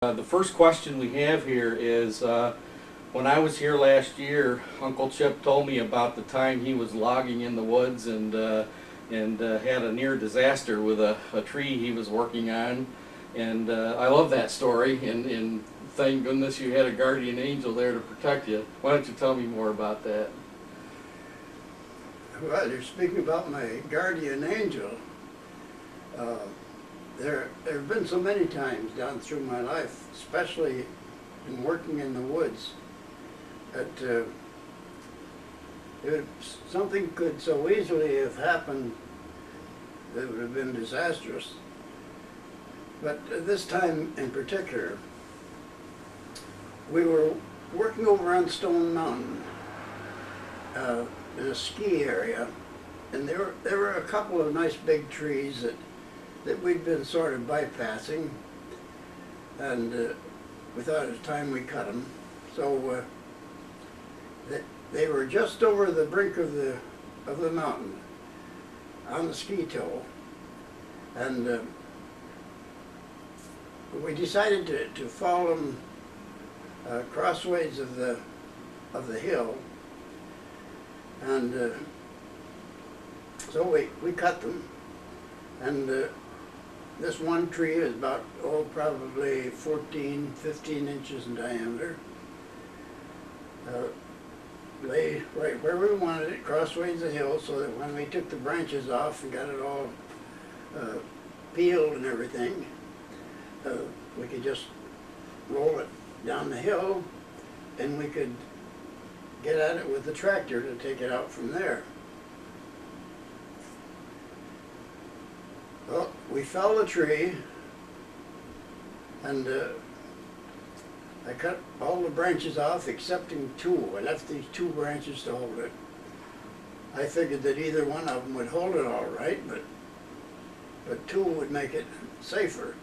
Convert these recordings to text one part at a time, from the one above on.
The first question we have here is, when I was here last year, Uncle Chip told me about the time he was logging in the woods and had a near disaster with a tree he was working on. And I love that story, and thank goodness you had a guardian angel there to protect you. Why don't you tell me more about that? Well, you're speaking about my guardian angel. There have been so many times down through my life, especially in working in the woods, that something could so easily have happened that would have been disastrous. But this time in particular, we were working over on Stone Mountain in a ski area, and there were a couple of nice big trees that we'd been sort of bypassing, and we thought it was time we cut them. So they were just over the brink of the mountain on the ski toe, and we decided to follow them crossways of the hill, and so we cut them, and this one tree is about, probably 14, 15 inches in diameter. Lay right where we wanted it, crossways the hill, so that when we took the branches off and got it all peeled and everything, we could just roll it down the hill, and we could get at it with the tractor to take it out from there. Well, we fell the tree, and I cut all the branches off excepting two. I left these two branches to hold it. I figured that either one of them would hold it all right, but two would make it safer.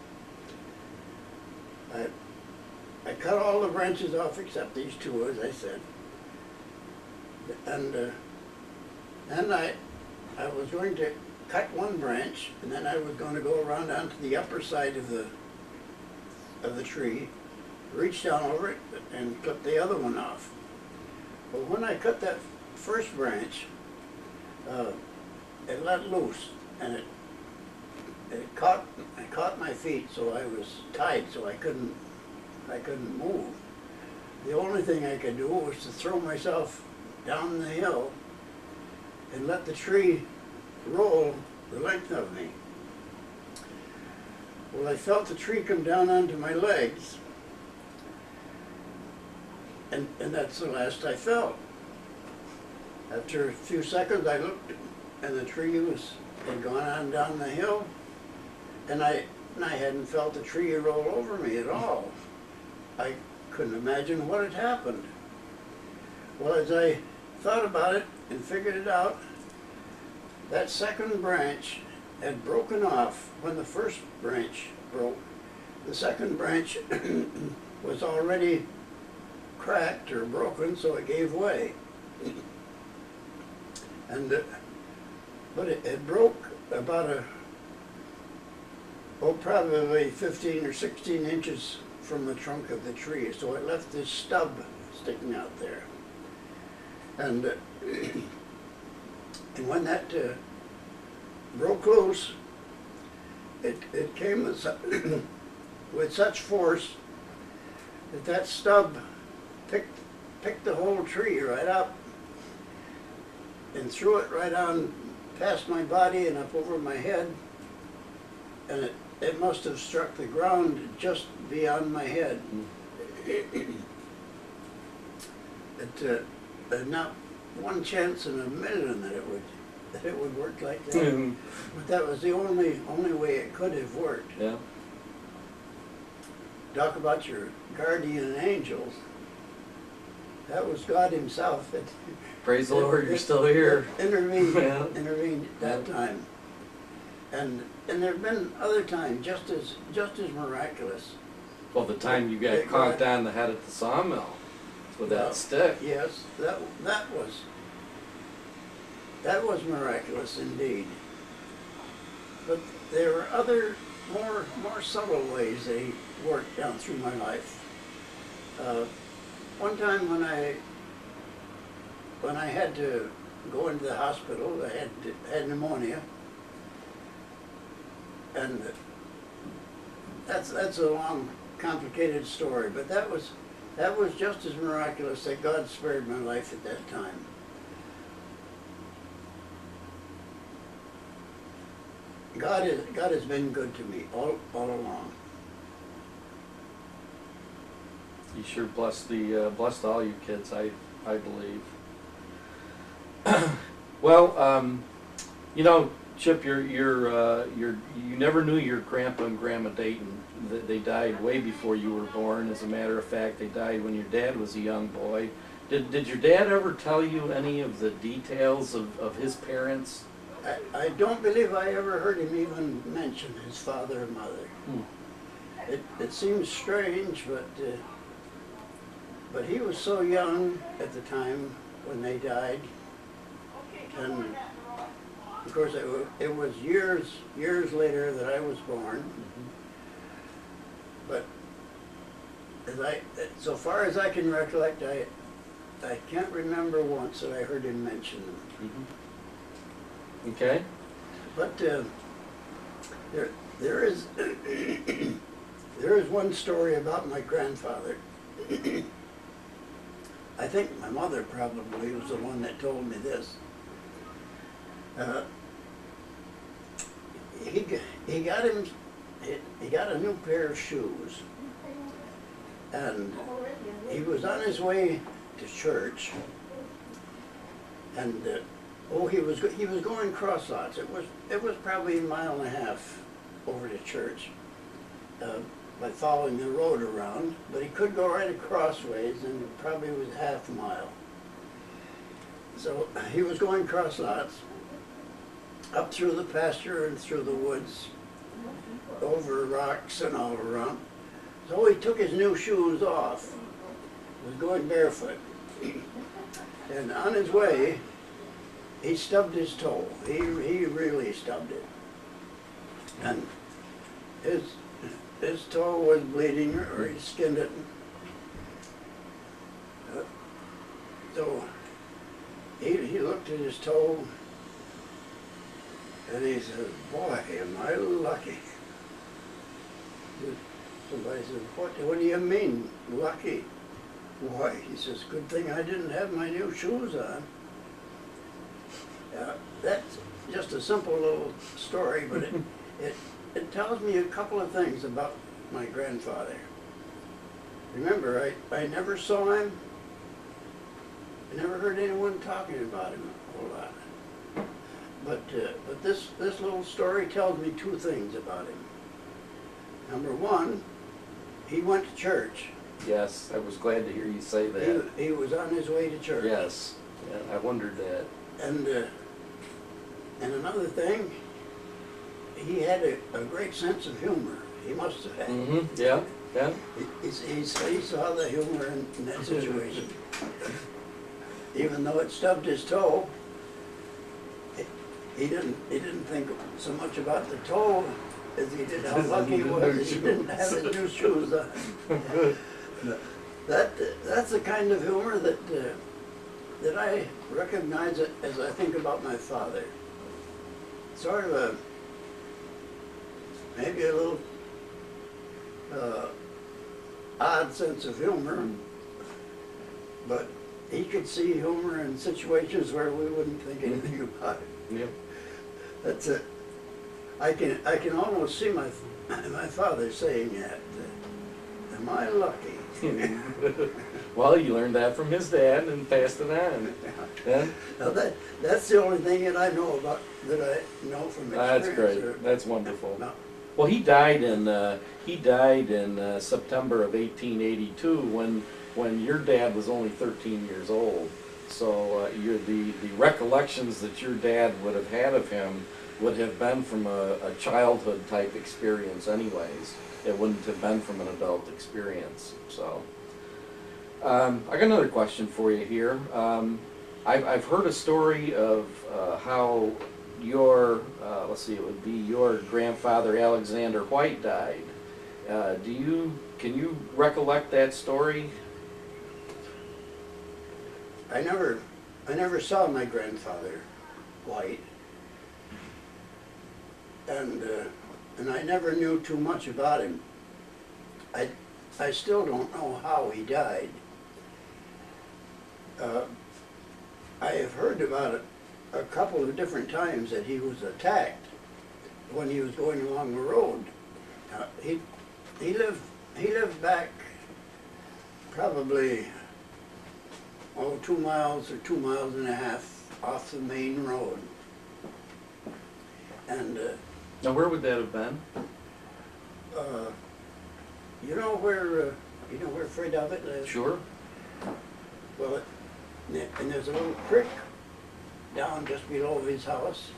I cut all the branches off except these two, as I said, and then I was going to cut one branch, and then I was going to go around onto the upper side of the tree, reach down over it, and clip the other one off. But when I cut that first branch, it let loose, and it caught my feet, so I was tied, so I couldn't move. The only thing I could do was to throw myself down the hill and let the tree roll the length of me. Well, I felt the tree come down onto my legs, and that's the last I felt. After a few seconds, I looked, and the tree had gone on down the hill, and I hadn't felt the tree roll over me at all. I couldn't imagine what had happened. Well, as I thought about it and figured it out, that second branch had broken off when the first branch broke. The second branch was already cracked or broken, so it gave way. And but it broke about probably 15 or 16 inches from the trunk of the tree, so it left this stub sticking out there. And when that broke loose, it came with such force that stub picked the whole tree right up and threw it right on past my body and up over my head, and it must have struck the ground just beyond my head. Not one chance in a million that it would work like that. But that was the only way it could have worked. Yeah. Talk about your guardian angels. That was God Himself that Praise the Lord, you're still here. Intervened Yeah. that time. And there have been other times just as miraculous. Well, the time you got caught on the head at the sawmill with that stick. Yes, that was miraculous indeed. But there were other more subtle ways worked down through my life. One time when I had to go into the hospital, I had pneumonia, and that's a long, complicated story. But that was just as miraculous that God spared my life at that time. God has been good to me all along. He sure blessed all you kids, I believe. Well, you know, Chip, you never knew your grandpa and grandma Dayton. They died way before you were born. As a matter of fact, they died when your dad was a young boy. Did your dad ever tell you any of the details of his parents? I don't believe I ever heard him even mention his father or mother. It seems strange, but he was so young at the time when they died, and of course it was years later that I was born. But so far as I can recollect, I can't remember once that I heard him mention them. Okay. But there is one story about my grandfather. I think my mother probably was the one that told me this. He got a new pair of shoes, and he was on his way to church, and he was going cross lots. It was probably a mile and a half over to church by following the road around, but he could go right across ways, and it probably was half a mile. So he was going cross lots, up through the pasture and through the woods, over rocks and all around. So he took his new shoes off, was going barefoot, and on his way, he stubbed his toe. He really stubbed it. And his toe was bleeding, or he skinned it. So he looked at his toe, and he said, "Boy, am I lucky." Somebody said, what do you mean, lucky? Why, he says, "Good thing I didn't have my new shoes on." That's just a simple little story, but it tells me a couple of things about my grandfather. Remember, I never saw him. I never heard anyone talking about him a whole lot. But this little story tells me two things about him. Number one, he went to church. Yes, I was glad to hear you say that. He was on his way to church. Yes, yeah, I wondered that. And another thing, he had a great sense of humor. He must have had. Mm-hmm. Yeah, yeah. He saw the humor in that situation. Even though it stubbed his toe, he didn't think so much about the toe as he did how lucky he was that he didn't have his new shoes on. That's the kind of humor that I recognize it as I think about my father. Sort of maybe a little odd sense of humor, but he could see humor in situations where we wouldn't think anything about it. Yep. That's it. I can almost see my father saying that. Am I lucky? Well, you learned that from his dad and passed it on. Yeah? Now that's the only thing that I know about, that I know from experience. That's great. That's wonderful. No. Well, he died in September of 1882 when your dad was only 13 years old. So the recollections that your dad would have had of him would have been from a childhood type experience anyways. It wouldn't have been from an adult experience. So I got another question for you here. I've heard a story of how your, let's see, it would be your grandfather Alexander White died. Can you recollect that story? I never saw my grandfather White, and I never knew too much about him. I still don't know how he died. I have heard about it a couple of different times that he was attacked when he was going along the road. He lived back probably 2 miles or 2.5 miles off the main road. And Now, where would that have been? you know where Fred Abbott lives? Sure. Well, and there's a little creek down just below his house,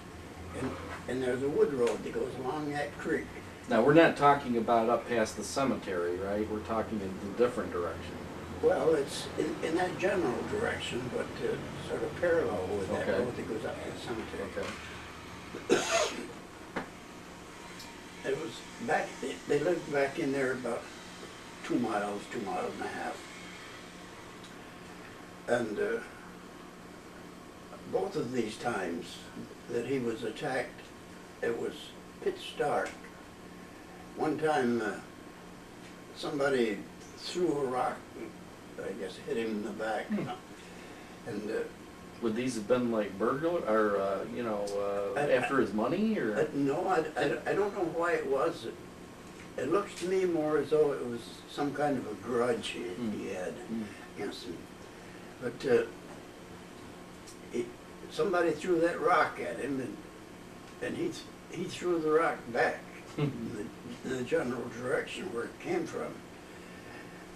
and there's a wood road that goes along that creek. Now, we're not talking about up past the cemetery, right? We're talking in a different direction. Well, it's in that general direction, but sort of parallel with that Okay. road that goes up to the cemetery. Okay. It was back, they lived back in there about 2 miles, 2.5 miles. And both of these times that he was attacked, it was pitch dark. One time somebody threw a rock, I guess hit him in the back. And Would these have been like burglar, or, after his money, or? no, I don't know why it was. It looks to me more as though it was some kind of a grudge he had against him. But somebody threw that rock at him, and he threw the rock back in the general direction where it came from.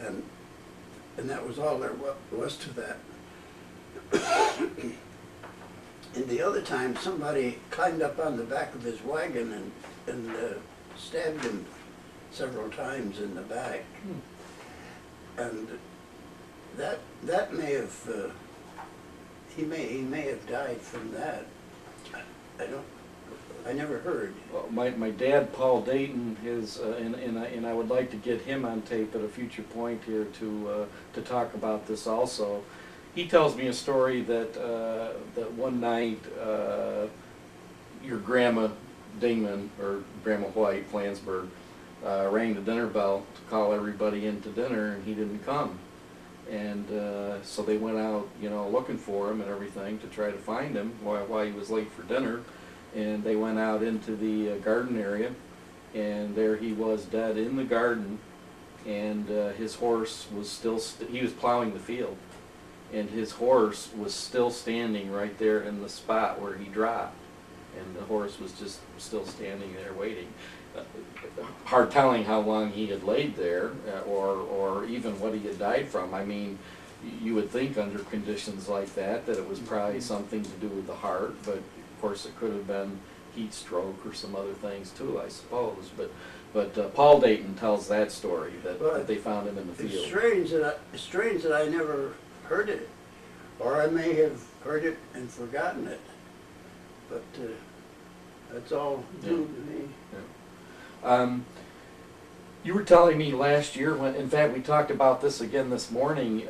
And that was all there was to that. And the other time, somebody climbed up on the back of his wagon and stabbed him several times in the back. And that may have, he may have died from that. I never heard. Well, my dad, Paul Dayton, and I would like to get him on tape at a future point here to talk about this also. He tells me a story that that one night your grandma Dingman, or Grandma White, Flansburgh, rang the dinner bell to call everybody in to dinner, and he didn't come. And so they went out, looking for him and everything to try to find him while he was late for dinner. And they went out into the garden area, and there he was dead in the garden, and his horse was still, he was plowing the field, and his horse was still standing right there in the spot where he dropped, and the horse was just still standing there waiting. Hard telling how long he had laid there, or even what he had died from. I mean, you would think under conditions like that it was probably something to do with the heart, but of course it could have been heat stroke or some other things too, I suppose. But Paul Dayton tells that story, that they found him in the field. It's strange that I never heard it, or I may have heard it and forgotten it. But that's all new to me. Yeah. You were telling me last year, in fact we talked about this again this morning,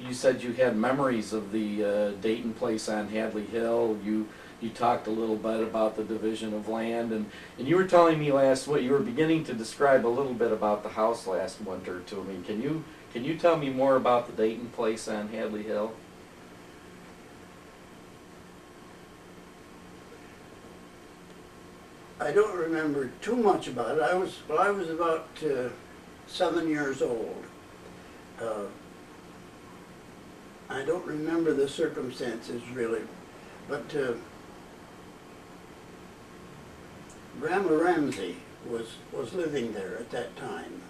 you said you had memories of the Dayton place on Hadley Hill. You talked a little bit about the division of land, and you were telling me you were beginning to describe a little bit about the house last winter to me. Can you tell me more about the Dayton place on Hadley Hill? I don't remember too much about it. I was about 7 years old. I don't remember the circumstances really, but Grandma Ramsey was living there at that time,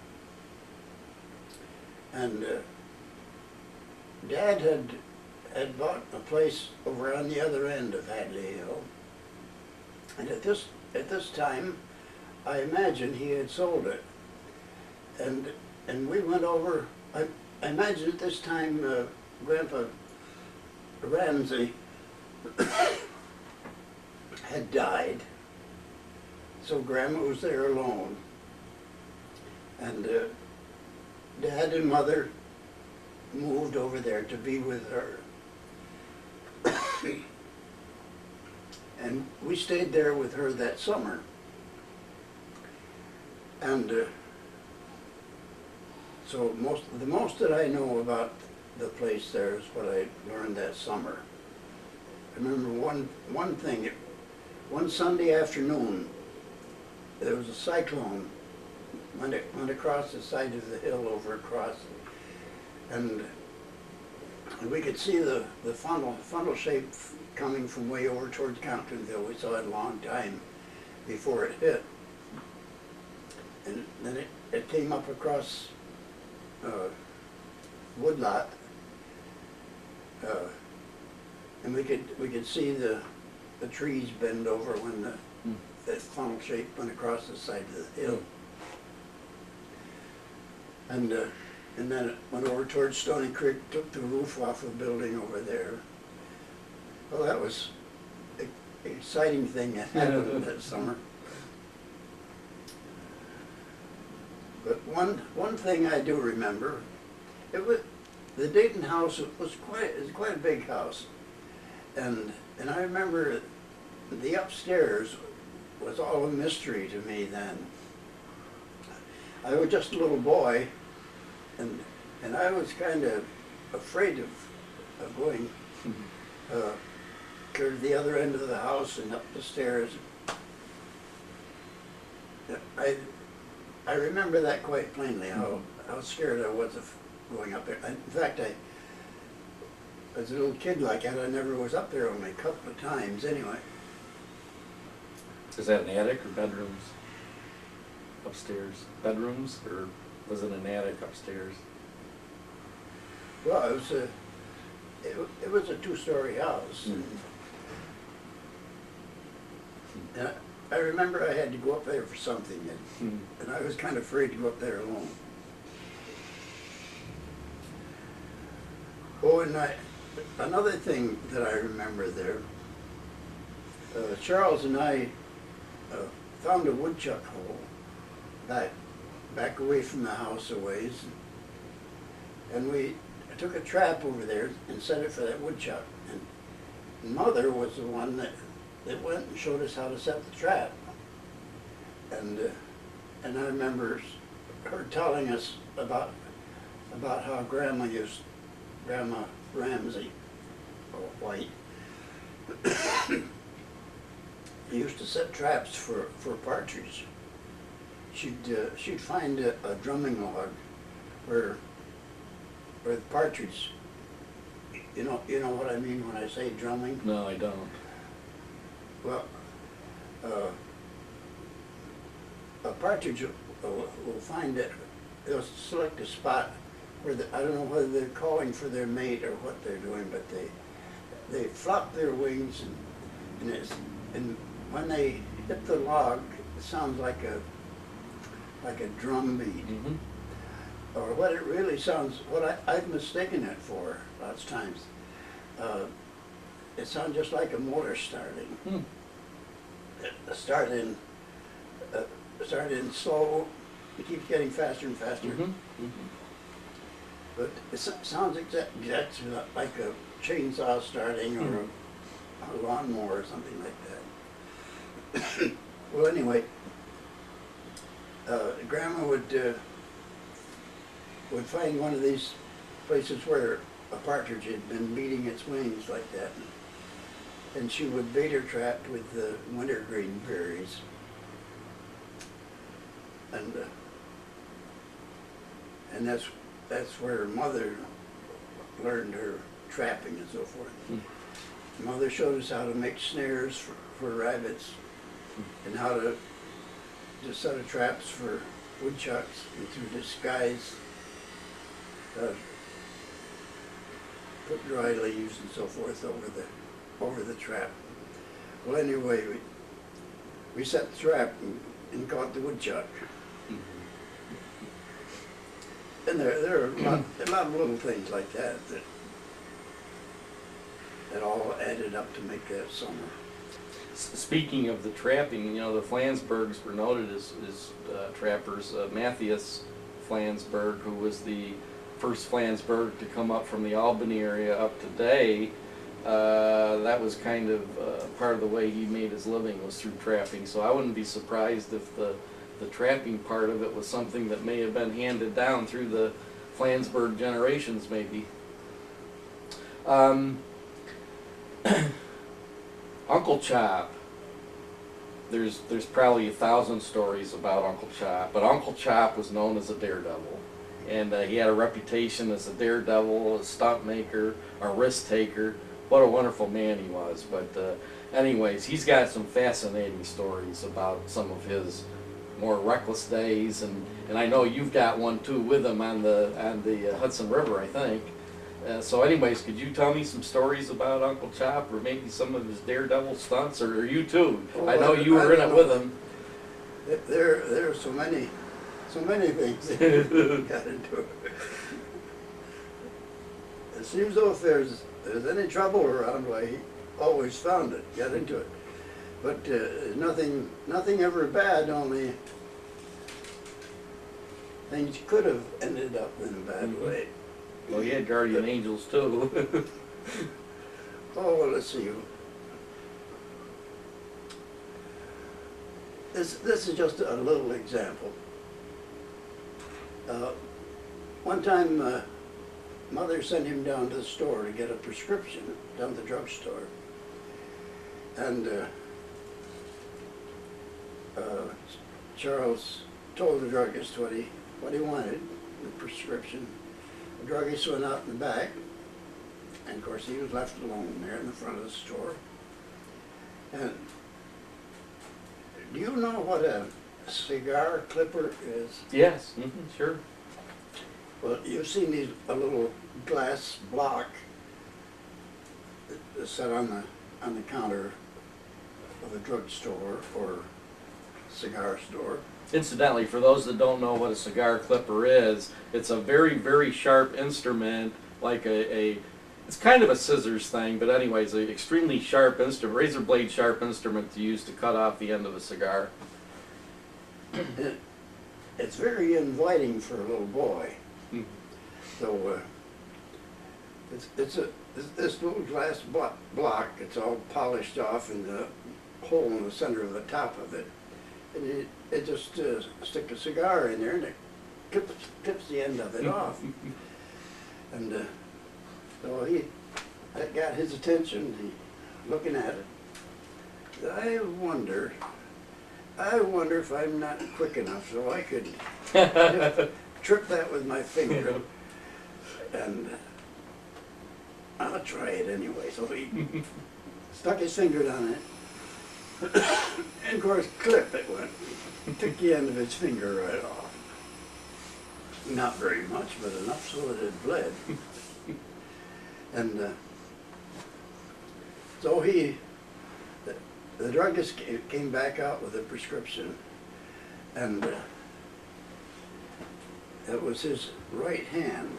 and Dad had bought a place over on the other end of Hadley Hill, and at this time, I imagine he had sold it, and we went over. I imagine at this time Grandpa Ramsey had died, so Grandma was there alone, And Dad and Mother moved over there to be with her. And we stayed there with her that summer. And so the most that I know about the place there is what I learned that summer. I remember one thing. One Sunday afternoon, there was a cyclone went across the side of the hill over across, and we could see the funnel shape coming from way over towards Comptonville. We saw it a long time before it hit. And then it came up across Woodlot, and we could see the trees bend over when the funnel shape went across the side of the hill. And then it went over towards Stony Creek, took the roof off a building over there. Well, that was an exciting thing that happened that summer. But one thing I do remember, the Dayton house was quite a big house, and I remember the upstairs was all a mystery to me then. I was just a little boy, and I was kind of afraid of going to the other end of the house and up the stairs. I remember that quite plainly, how scared I was of going up there. In fact, as a little kid like that, I never was up there, only a couple of times anyway. Is that an attic or bedrooms? Upstairs? Bedrooms, or was it an attic upstairs? Well, it was a two-story house. And I remember I had to go up there for something, and I was kind of afraid to go up there alone. Oh, and another thing that I remember there, Charles and I found a woodchuck hole back away from the house a ways, and we took a trap over there and set it for that woodchuck. And Mother was the one that went and showed us how to set the trap. And I remember her telling us about how Grandma Ramsey, White, used to set traps for partridge. She'd find a drumming log where the partridge, you know what I mean when I say drumming? No, I don't. Well, a partridge will find it, they'll select a spot where I don't know whether they're calling for their mate or what they're doing, but they flop their wings, and when they hit the log, it sounds like a drum beat. Mm-hmm. Or what it really sounds, what I've mistaken it for lots of times. It sounds just like a motor starting. Start in slow, it keeps getting faster and faster. But it sounds exactly like a chainsaw starting or a lawnmower or something like that. Well, anyway, Grandma would find one of these places where a partridge had been beating its wings like that, and she would bait her trap with the wintergreen berries, and that's where Mother learned her trapping and so forth. Mother showed us how to make snares for rabbits, and how to set a traps for woodchucks, and to disguise, put dry leaves and so forth over the trap. Well, anyway, we set the trap and caught the woodchuck. And there are a lot of little things like that all added up to make that summer. Speaking of the trapping, the Flansburghs were noted as trappers. Matthias Flansburgh, who was the first Flansburgh to come up from the Albany area up to Day. That was kind of part of the way he made his living, was through trapping. So I wouldn't be surprised if the trapping part of it was something that may have been handed down through the Flansburgh generations, maybe. Uncle Chop. There's probably 1,000 stories about Uncle Chop, but Uncle Chop was known as a daredevil, and he had a reputation as a daredevil, a stunt maker, a risk taker. What a wonderful man he was. But anyways, he's got some fascinating stories about some of his more reckless days, and I know you've got one too with him on the Hudson River, I think. So anyways, could you tell me some stories about Uncle Chop, or maybe some of his daredevil stunts, or you too? Oh, I know you were in it with him. There are so many things that got into it. It seems though if there's any trouble around, why he always found it, got into it. But nothing ever bad, only things could have ended up in a bad way. Well, he had guardian angels too. Oh, well, let's see. This is just a little example. One time, Mother sent him down to the store to get a prescription, down at the drugstore. And Charles told the druggist what he wanted, the prescription. The druggist went out in the back, and of course he was left alone there in the front of the store. And do you know what a cigar clipper is? Yes, sure. Well, you've seen a little glass block that's set on the counter of a drugstore or cigar store. Incidentally, for those that don't know what a cigar clipper is, it's a very, very sharp instrument, like it's kind of a scissors thing, but anyways, an extremely sharp instrument, razor blade sharp instrument to use to cut off the end of a cigar. It's very inviting for a little boy. So this little glass block, it's all polished off, and the hole in the center of the top of it. And it just stick a cigar in there, and it clips the end of it off. And so that got his attention. He looking at it. I wonder if I'm not quick enough so I could trip that with my finger. And I'll try it anyway. So he stuck his finger down it. And of course, clip it went. He took the end of his finger right off. Not very much, but enough so that it bled. And so the druggist came back out with a prescription, and it was his right hand,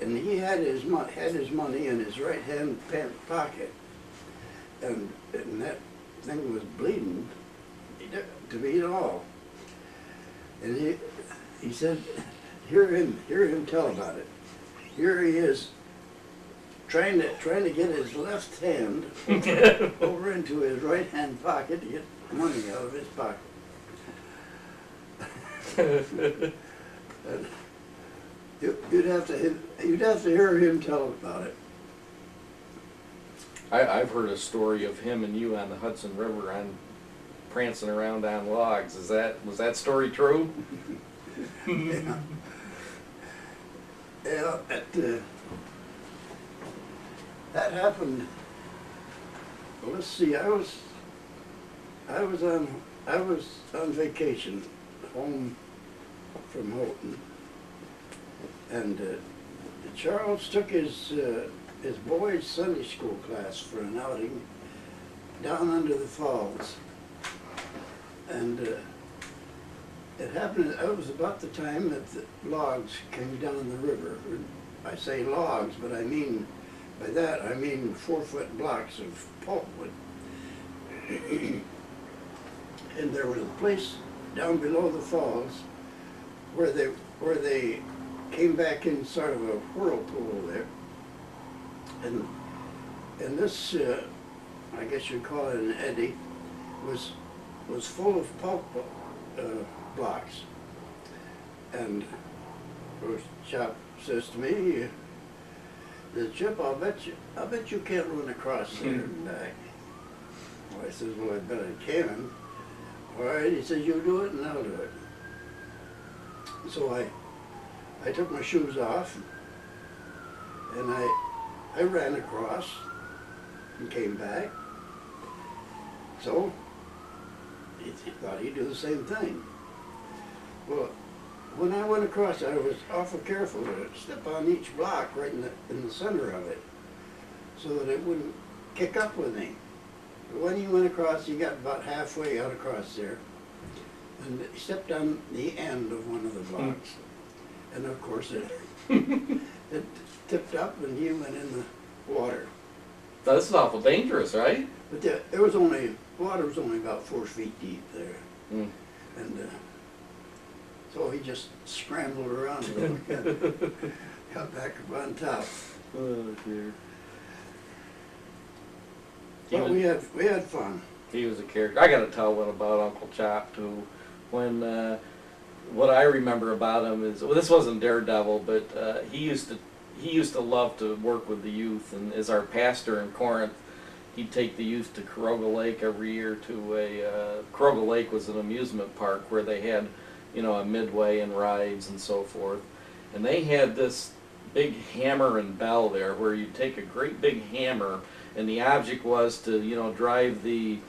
and he had his money in his right hand pant pocket, and that thing was bleeding to beat all. And he said, hear him tell about it. Here he is trying to get his left hand over into his right hand pocket to get money out of his pocket. And you'd have to hear him tell about it. I've heard a story of him and you on the Hudson River on prancing around on logs. Was that story true? Yeah. Yeah, that happened. Well, let's see. I was on vacation home from Houghton, and Charles took his boys' Sunday school class for an outing down under the falls, and it happened. It was about the time that the logs came down the river. I say logs, but I mean by that I mean 4-foot blocks of pulpwood. And there was a place down below the falls where where they came back in sort of a whirlpool there. And this, I guess you'd call it an eddy, was full of pulp blocks. And the chap says to me, the Chip, I bet you can't run across there and back. Well, I says, well, I bet I can. All right, he says, you do it and I'll do it. So I took my shoes off and I ran across and came back. So he thought he'd do the same thing. Well, when I went across, I was awful careful to step on each block right in the center of it so that it wouldn't kick up with me. But when he went across, he got about halfway out across there and he stepped on the end of one of the blocks. And of course it tipped up and he went in the water. This is awful dangerous, right? But water was only about 4 feet deep there. Mm. And so he just scrambled around a little bit, got back up on top. Oh dear. But we had fun. He was a character. I got to tell one about Uncle Chop too. When what I remember about him is, well, this wasn't Daredevil, but he used to love to work with the youth, and as our pastor in Corinth, he'd take the youth to Caroga Lake every year to Caroga Lake was an amusement park where they had, you know, a midway and rides and so forth. And they had this big hammer and bell there where you'd take a great big hammer and the object was to, you know, drive the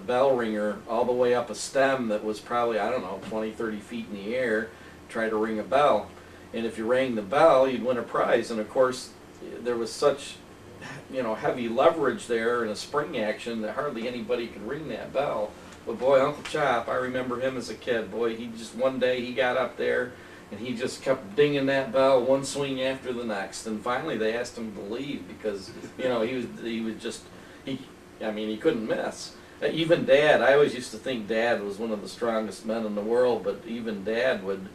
bell ringer all the way up a stem that was probably, I don't know, 20, 30 feet in the air, try to ring a bell. And if you rang the bell, you'd win a prize. And of course, there was such, you know, heavy leverage there and a spring action that hardly anybody could ring that bell. But boy, Uncle Chop, I remember him as a kid. Boy, he just, one day he got up there and he just kept dinging that bell one swing after the next. And finally they asked him to leave because, you know, he was just, I mean, he couldn't miss. Even Dad, I always used to think Dad was one of the strongest men in the world, but even Dad would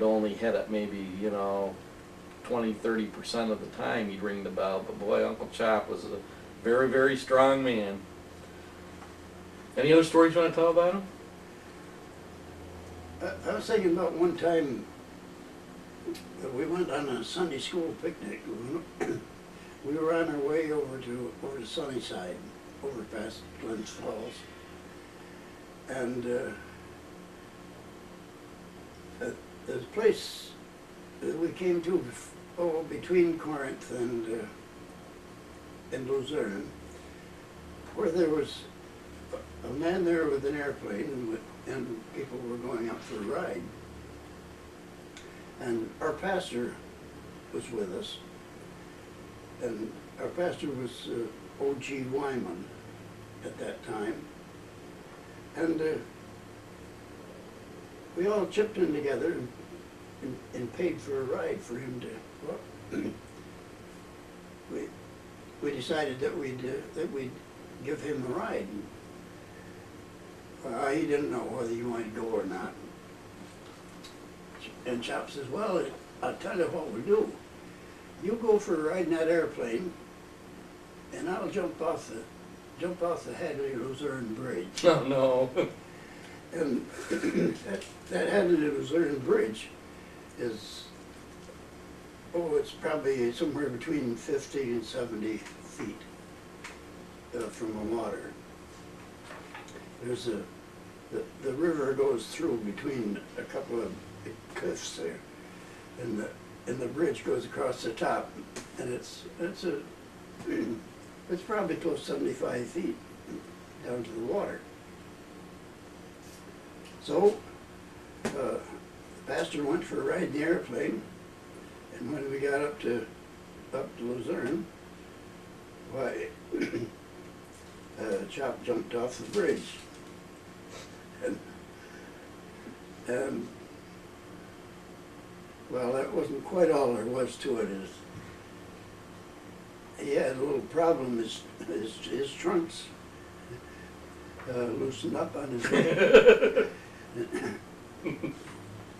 only hit it maybe, you know, 20–30% of the time he'd ring the bell. But boy, Uncle Chop was a very, very strong man. Any other stories you want to tell about him? I was thinking about one time that we went on a Sunday school picnic. We were on our way over to Sunnyside, over past Glens Falls. And there's a place that we came to between Corinth and Luzerne, where there was a man there with an airplane, and people were going up for a ride. And our pastor was with us, and our pastor was O.G. Wyman at that time. And we all chipped in together and paid for a ride for him to, well, we decided that we'd give him a ride. He didn't know whether he wanted to go or not. And Chop says, well, I'll tell you what we'll do. You go for a ride in that airplane, and I'll jump off the Hadley Luzerne Bridge. Oh no. And that Hadley Luzerne Bridge is, it's probably somewhere between 50 and 70 feet from the water. There's the river goes through between a couple of big cliffs there, and the bridge goes across the top, and it's probably close to 75 feet down to the water. So the pastor went for a ride in the airplane, and when we got up to Luzerne, why, Chop jumped off the bridge. And well, that wasn't quite all there was to it. He had a little problem. His trunks loosened up on his head.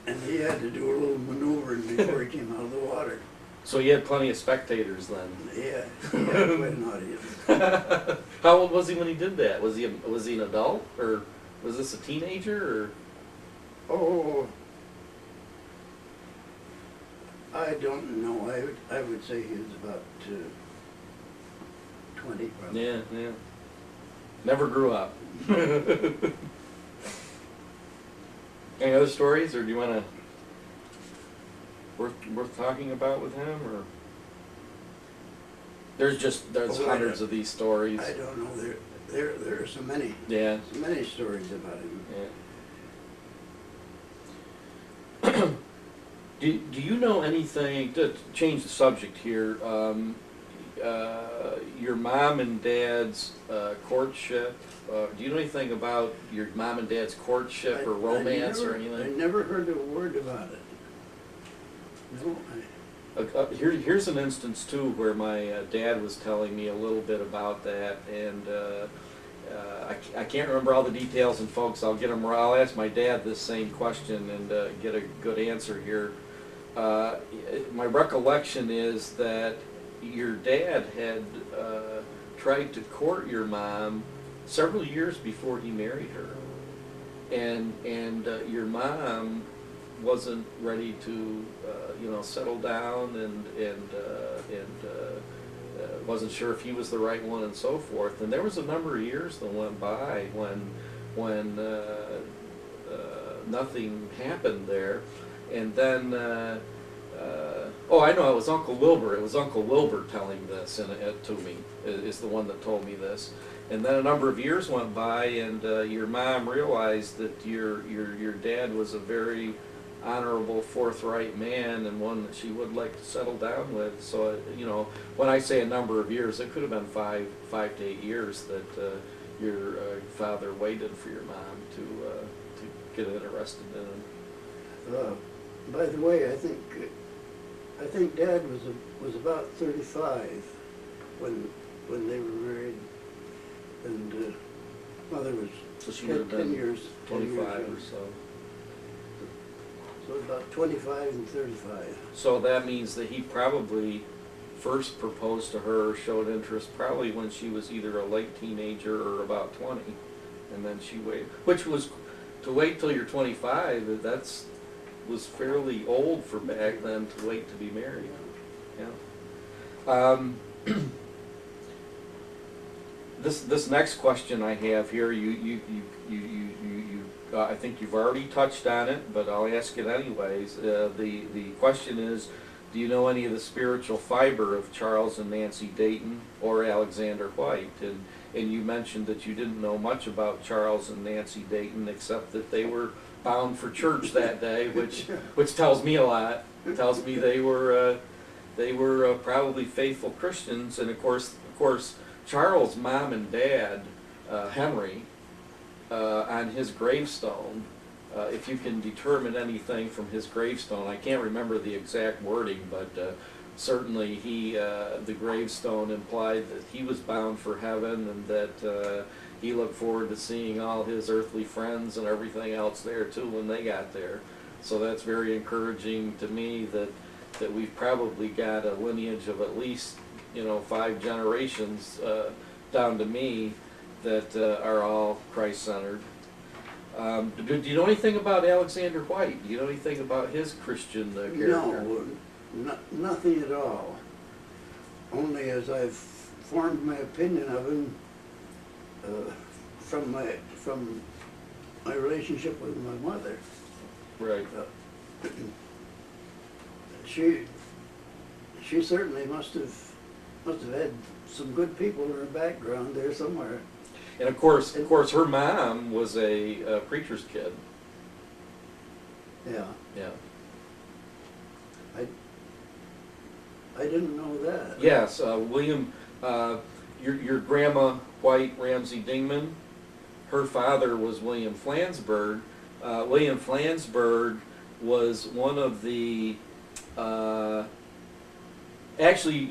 And he had to do a little maneuvering before he came out of the water. So you had plenty of spectators then. Yeah, he had quite an audience. How old was he when he did that? Was he an adult, or was this a teenager, or? Oh, I don't know. I would say he was about 20 probably. Yeah, yeah. Never grew up. Any other stories, or do you want to worth talking about with him, or? There's Oh, hundreds of these stories. I don't know. There are so many. Yeah. So many stories about him. Yeah. Do you know anything, to change the subject here, your mom and dad's courtship, do you know anything about your mom and dad's courtship or romance or anything? I never heard a word about it. No, Here's an instance too where my dad was telling me a little bit about that, and I can't remember all the details, and folks, I'll ask my dad this same question and get a good answer here. My recollection is that your dad had tried to court your mom several years before he married her, and your mom wasn't ready to settle down, and wasn't sure if he was the right one and so forth. And there was a number of years that went by when nothing happened there. And then oh, I know, it was Uncle Wilbur. It was Uncle Wilbur telling this to me, is the one that told me this. And then a number of years went by, and your mom realized that your dad was a very honorable, forthright man, and one that she would like to settle down with. So, when I say a number of years, it could have been 5 to 8 years that your father waited for your mom to get interested in him. by the way, I think Dad was about 35 when they were married, and Mother was So she 10, would have 10 been years, 25 10 years or so. So about 25 and 35. So that means that he probably first proposed to her, showed interest probably when she was either a late teenager or about 20, and then she waited. Which was, to wait till you're 25, was fairly old for back then to wait to be married. Yeah. This next question I have here, I think you've already touched on it, but I'll ask it anyways. The question is, do you know any of the spiritual fiber of Charles and Nancy Dayton or Alexander White? And you mentioned that you didn't know much about Charles and Nancy Dayton, except that they were bound for church that day, which tells me a lot. It tells me they were probably faithful Christians. And of course, Charles' mom and dad, Henry, on his gravestone, if you can determine anything from his gravestone, I can't remember the exact wording, but certainly the gravestone implied that he was bound for heaven, and that he looked forward to seeing all his earthly friends and everything else there too when they got there. So that's very encouraging to me that we've probably got a lineage of at least 5 generations down to me that are all Christ-centered. Do you know anything about Alexander White? Do you know anything about his Christian character? No, nothing at all. Only as I've formed my opinion of him from my relationship with my mother. Right. She certainly must have had some good people in her background there somewhere. And of course, her mom was a preacher's kid. Yeah. Yeah. I didn't know that. Yes, William, your grandma White Ramsey Dingman, her father was William Flansburgh. William Flansburgh was one of the actually,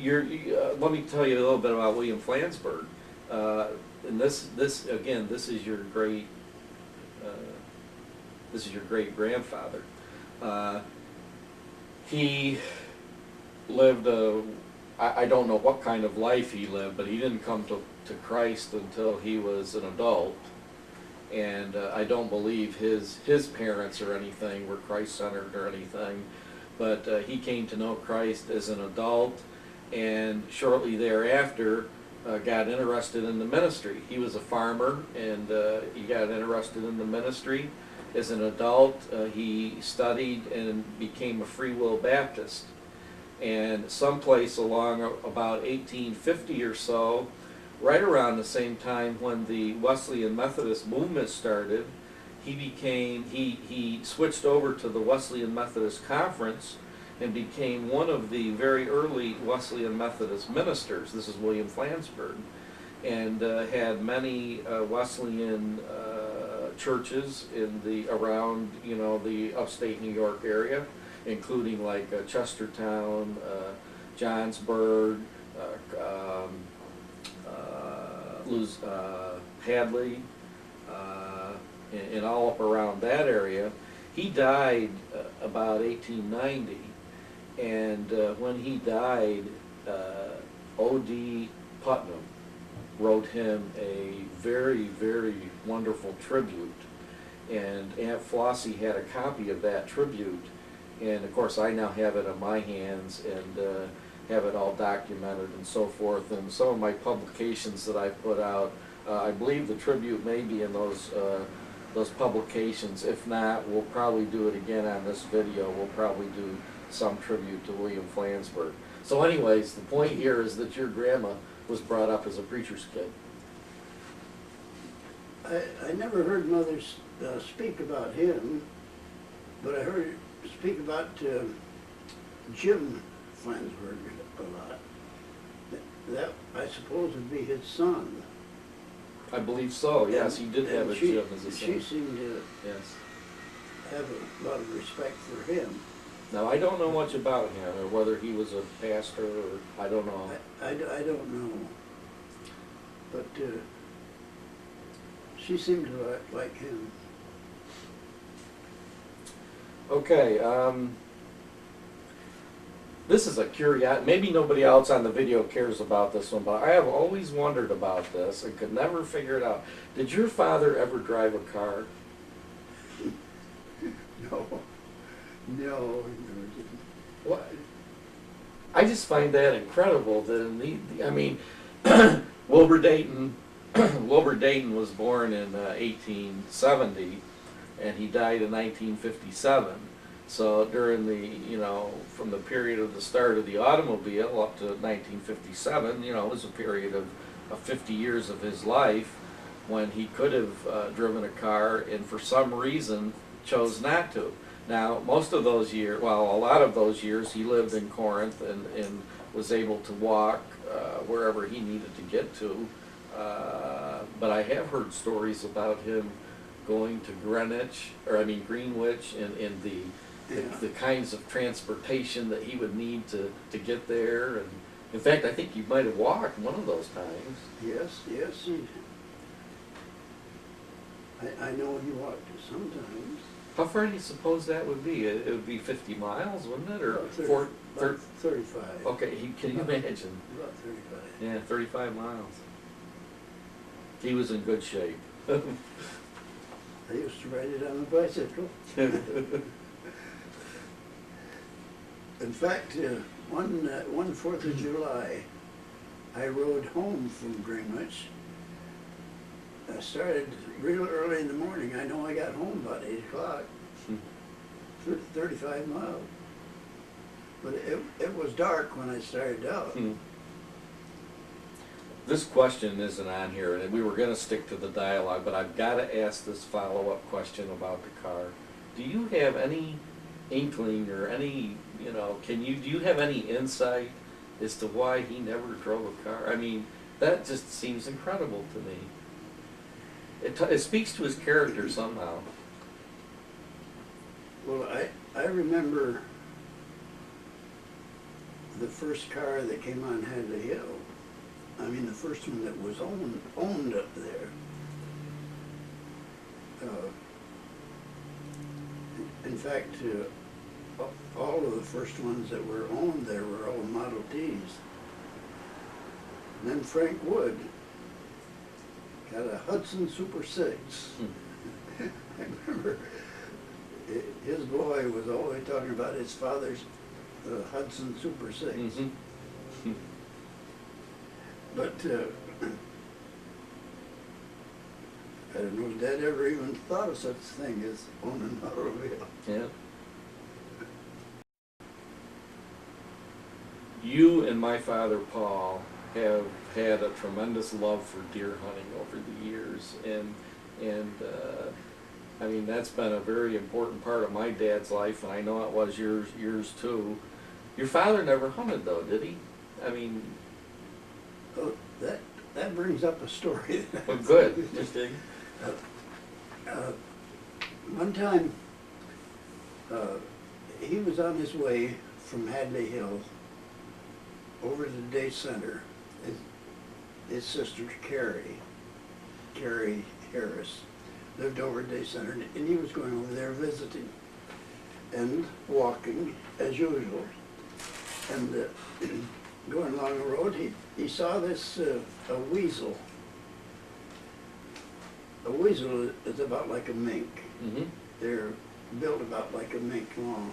let me tell you a little bit about William Flansburgh. And this is your great grandfather. He lived I don't know what kind of life he lived, but he didn't come to Christ until he was an adult. And I don't believe his parents or anything were Christ-centered or anything, but he came to know Christ as an adult, and shortly thereafter got interested in the ministry. He was a farmer, and he got interested in the ministry. As an adult, he studied and became a Free Will Baptist. And someplace along about 1850 or so, right around the same time when the Wesleyan Methodist movement started, he switched over to the Wesleyan Methodist Conference and became one of the very early Wesleyan Methodist ministers. This is William Flansburgh, and had many Wesleyan churches in around the upstate New York area, including like Chestertown, Johnsburg, Hadley, and all up around that area. He died about 1890, and when he died, O.D. Putnam wrote him a very, very wonderful tribute, and Aunt Flossie had a copy of that tribute, and of course I now have it in my hands and have it all documented and so forth. And some of my publications that I put out, I believe the tribute may be in those publications. If not, we'll probably do it again on this video. We'll probably do some tribute to William Flansburgh. So anyways, the point here is that your grandma was brought up as a preacher's kid. I never heard Mother speak about him, but I heard her speak about Jim Flansburgh a lot. That, I suppose, would be his son. I believe so, yes, he did have a Jim as a son. She seemed to yes. have a lot of respect for him. Now, I don't know much about him, or whether he was a pastor, or I don't know. I don't know. But she seemed to like him. Okay, this is a curiosity. Maybe nobody else on the video cares about this one, but I have always wondered about this and could never figure it out. Did your father ever drive a car? No, he never did. What? I just find that incredible that I mean, Wilbur Dayton was born in 1870, and he died in 1957. So during from the period of the start of the automobile up to 1957, it was a period of 50 years of his life when he could have driven a car, and for some reason chose not to. Now, most of those years, well, a lot of those years, he lived in Corinth and was able to walk wherever he needed to get to. But I have heard stories about him going to Greenwich, and the kinds of transportation that he would need to get there. And in fact, I think he might have walked one of those times. Yes. I know he walked sometimes. How far do you suppose that would be? It would be 50 miles, wouldn't it? Or about 35. Okay, can you imagine? About 35. Yeah, 35 miles. He was in good shape. I used to ride it on a bicycle. In fact, one 4th of July, I rode home from Greenwich. I started real early in the morning. I know I got home about 8 o'clock. 35 miles. But it was dark when I started out. This question isn't on here, and we were going to stick to the dialogue, but I've got to ask this follow-up question about the car. Do you have any inkling or any, do you have any insight as to why he never drove a car? I mean, that just seems incredible to me. It speaks to his character somehow. Well, I remember the first car that came on Hadley Hill. I mean, the first one that was owned up there. In fact, all of the first ones that were owned there were all Model Ts. And then Frank Wood got a Hudson Super 6. I remember his boy was always talking about his father's Hudson Super 6. Mm-hmm. But I don't know if Dad ever even thought of such a thing as owning an automobile. Yeah. You and my father, Paul, have had a tremendous love for deer hunting over the years, and I mean, that's been a very important part of my dad's life, and I know it was yours too. Your father never hunted though, did he? I mean, Oh, that brings up a story. well, good. Interesting. One time, he was on his way from Hadley Hill over to Day Center. His sister Carrie Harris, lived over at Day Center, and he was going over there visiting and walking as usual. And going along the road, he saw this a weasel. A weasel is about like a mink. Mm-hmm. They're built about like a mink, long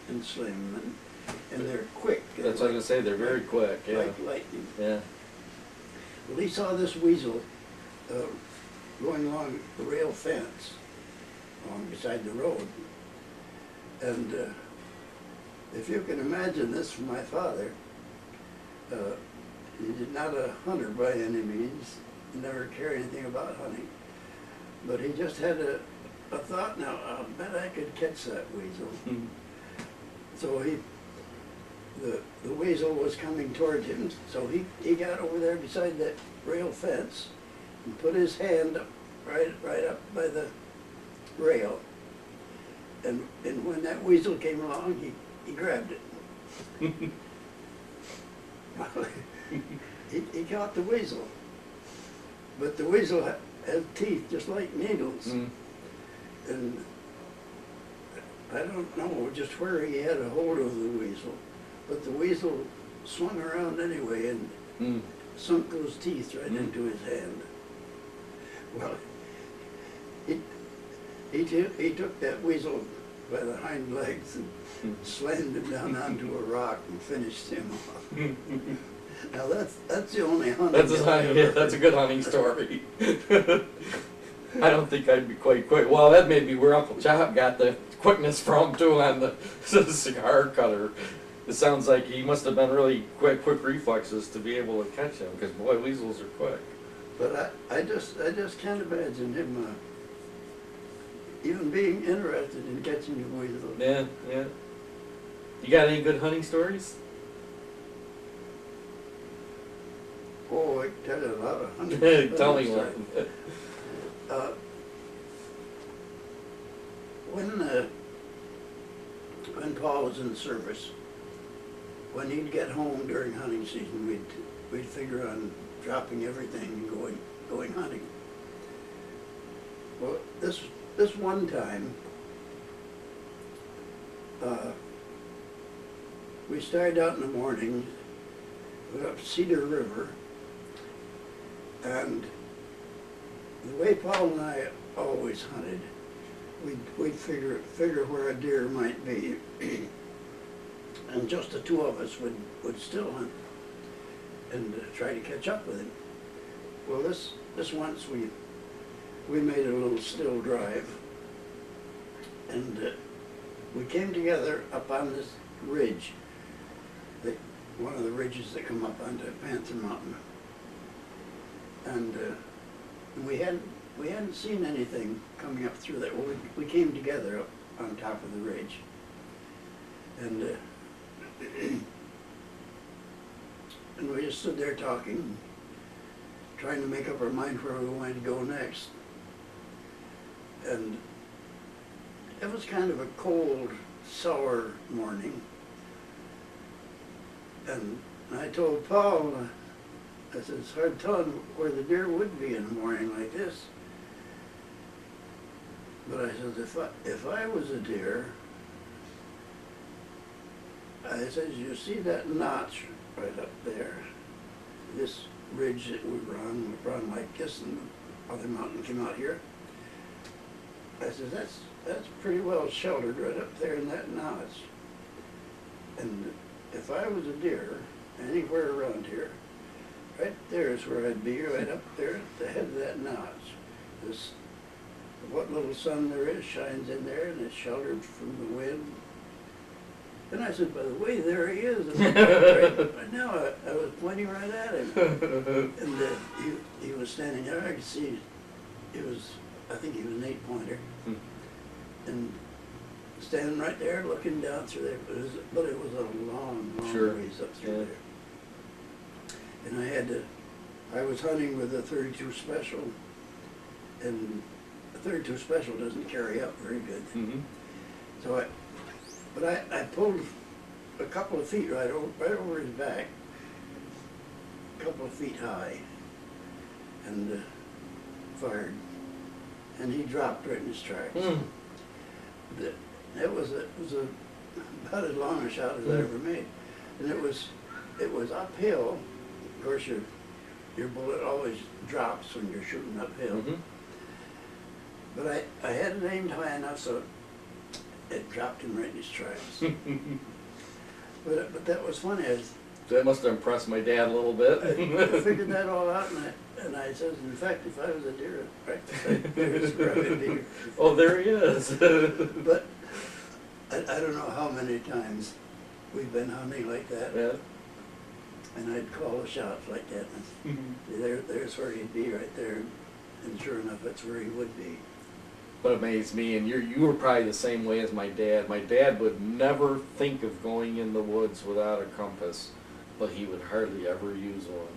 and slim, and they're quick. That's what I was gonna say. They're very quick. Yeah. Like lightning. Yeah. Well, he saw this weasel going along the rail fence along beside the road. And if you can imagine this from my father, he's not a hunter by any means, never cared anything about hunting, but he just had a thought, now I bet I could catch that weasel. Mm-hmm. So the weasel was coming toward him, so he got over there beside that rail fence and put his hand right up by the rail. And when that weasel came along, he grabbed it. He caught the weasel. But the weasel had teeth just like needles. Mm. And I don't know just where he had a hold of the weasel, but the weasel swung around anyway and sunk those teeth right into his hand. Well, he took that weasel by the hind legs and slammed him down onto a rock and finished him off. Now that's the only hunting. That's a good hunting story. I don't think I'd be quite quick. Well, that may be where Uncle Chop got the quickness from too on the cigar cutter. It sounds like he must have been really quick reflexes to be able to catch him, because boy, weasels are quick. But I just can't imagine him even being interested in catching a weasel. Yeah, yeah. You got any good hunting stories? Oh, I can tell you a lot of hunting. Tell me one. When Paul was in the service, when he'd get home during hunting season, we'd figure on dropping everything and going hunting. Well, this one time, we started out in the morning, went up Cedar River, and the way Paul and I always hunted, we'd figure where a deer might be, and just the two of us would still hunt and try to catch up with him. Well, this once we made a little still drive, and we came together up on this ridge, one of the ridges that come up onto Panther Mountain, and we hadn't seen anything coming up through that. Well, we came together up on top of the ridge, and and we just stood there talking, trying to make up our mind where we wanted to go next. And it was kind of a cold, sour morning. And I told Paul, I said, it's hard telling where the deer would be in a morning like this. But I said, if I was a deer, I says, you see that notch right up there? This ridge that we were on like this, and the other mountain came out here. I says, that's pretty well sheltered right up there in that notch. And if I was a deer anywhere around here, right there is where I'd be, right up there at the head of that notch. This, what little sun there is shines in there, and it's sheltered from the wind. And I said, by the way, there he is. And right now, I was pointing right at him. And he was standing there. I could see I think he was an 8-pointer. And standing right there, looking down through there. But it was a long, long Sure. ways up through there. And I was hunting with a 32 special. And a 32 special doesn't carry up very good. Mm-hmm. So I pulled a couple of feet right over his back, a couple of feet high, and fired. And he dropped right in his tracks. It was about as long a shot as I ever made. And it was uphill. Of course, your bullet always drops when you're shooting uphill. Mm-hmm. But I had it aimed high enough so it dropped him right in his tracks. But that was funny. That must have impressed my dad a little bit. I figured that all out, and I says, in fact, if I was a deer, I'd practice there's where I would be. Oh, there he is. But I don't know how many times we've been hunting like that, Yeah. and I'd call the shots like that. And there's where he'd be right there, and sure enough, that's where he would be. What amazed me, and you were probably the same way as my dad. My dad would never think of going in the woods without a compass, but he would hardly ever use one.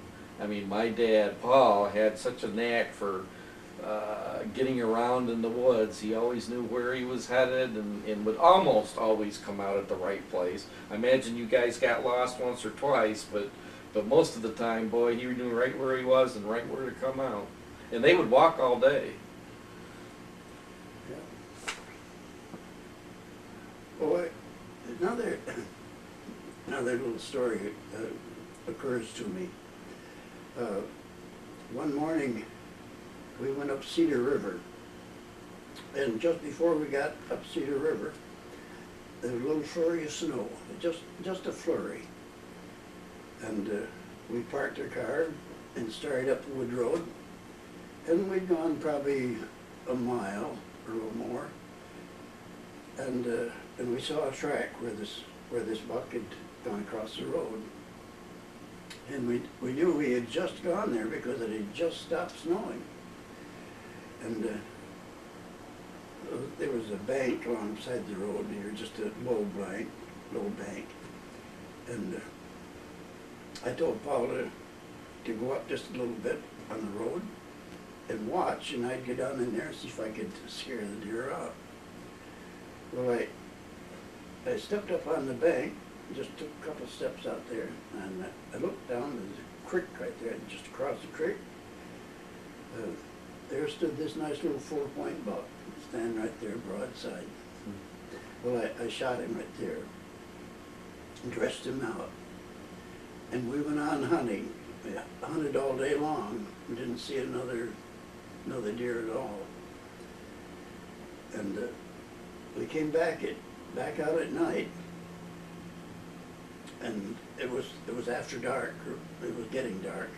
I mean, my dad, Paul, had such a knack for getting around in the woods. He always knew where he was headed and would almost always come out at the right place. I imagine you guys got lost once or twice, but most of the time, boy, he knew right where he was and right where to come out. And they would walk all day. Boy, another little story occurs to me. One morning, we went up Cedar River, and just before we got up Cedar River, there was a little flurry of snow, just a flurry. And we parked our car and started up Wood Road, and we'd gone probably a mile or a little more, and we saw a track where this buck had gone across the road. And we knew we had just gone there because it had just stopped snowing. And there was a bank alongside the road here, just a low bank. And I told Paul to go up just a little bit on the road and watch, and I'd get down in there and see if I could scare the deer out. Well, I stepped up on the bank, just took a couple steps out there, and I looked down, there's a creek right there, just across the creek. There stood this nice little 4-point buck, standing right there broadside. Well, I shot him right there, and dressed him out, and we went on hunting. We hunted all day long. We didn't see another deer at all. And we came back out at night, and it was after dark, or it was getting dark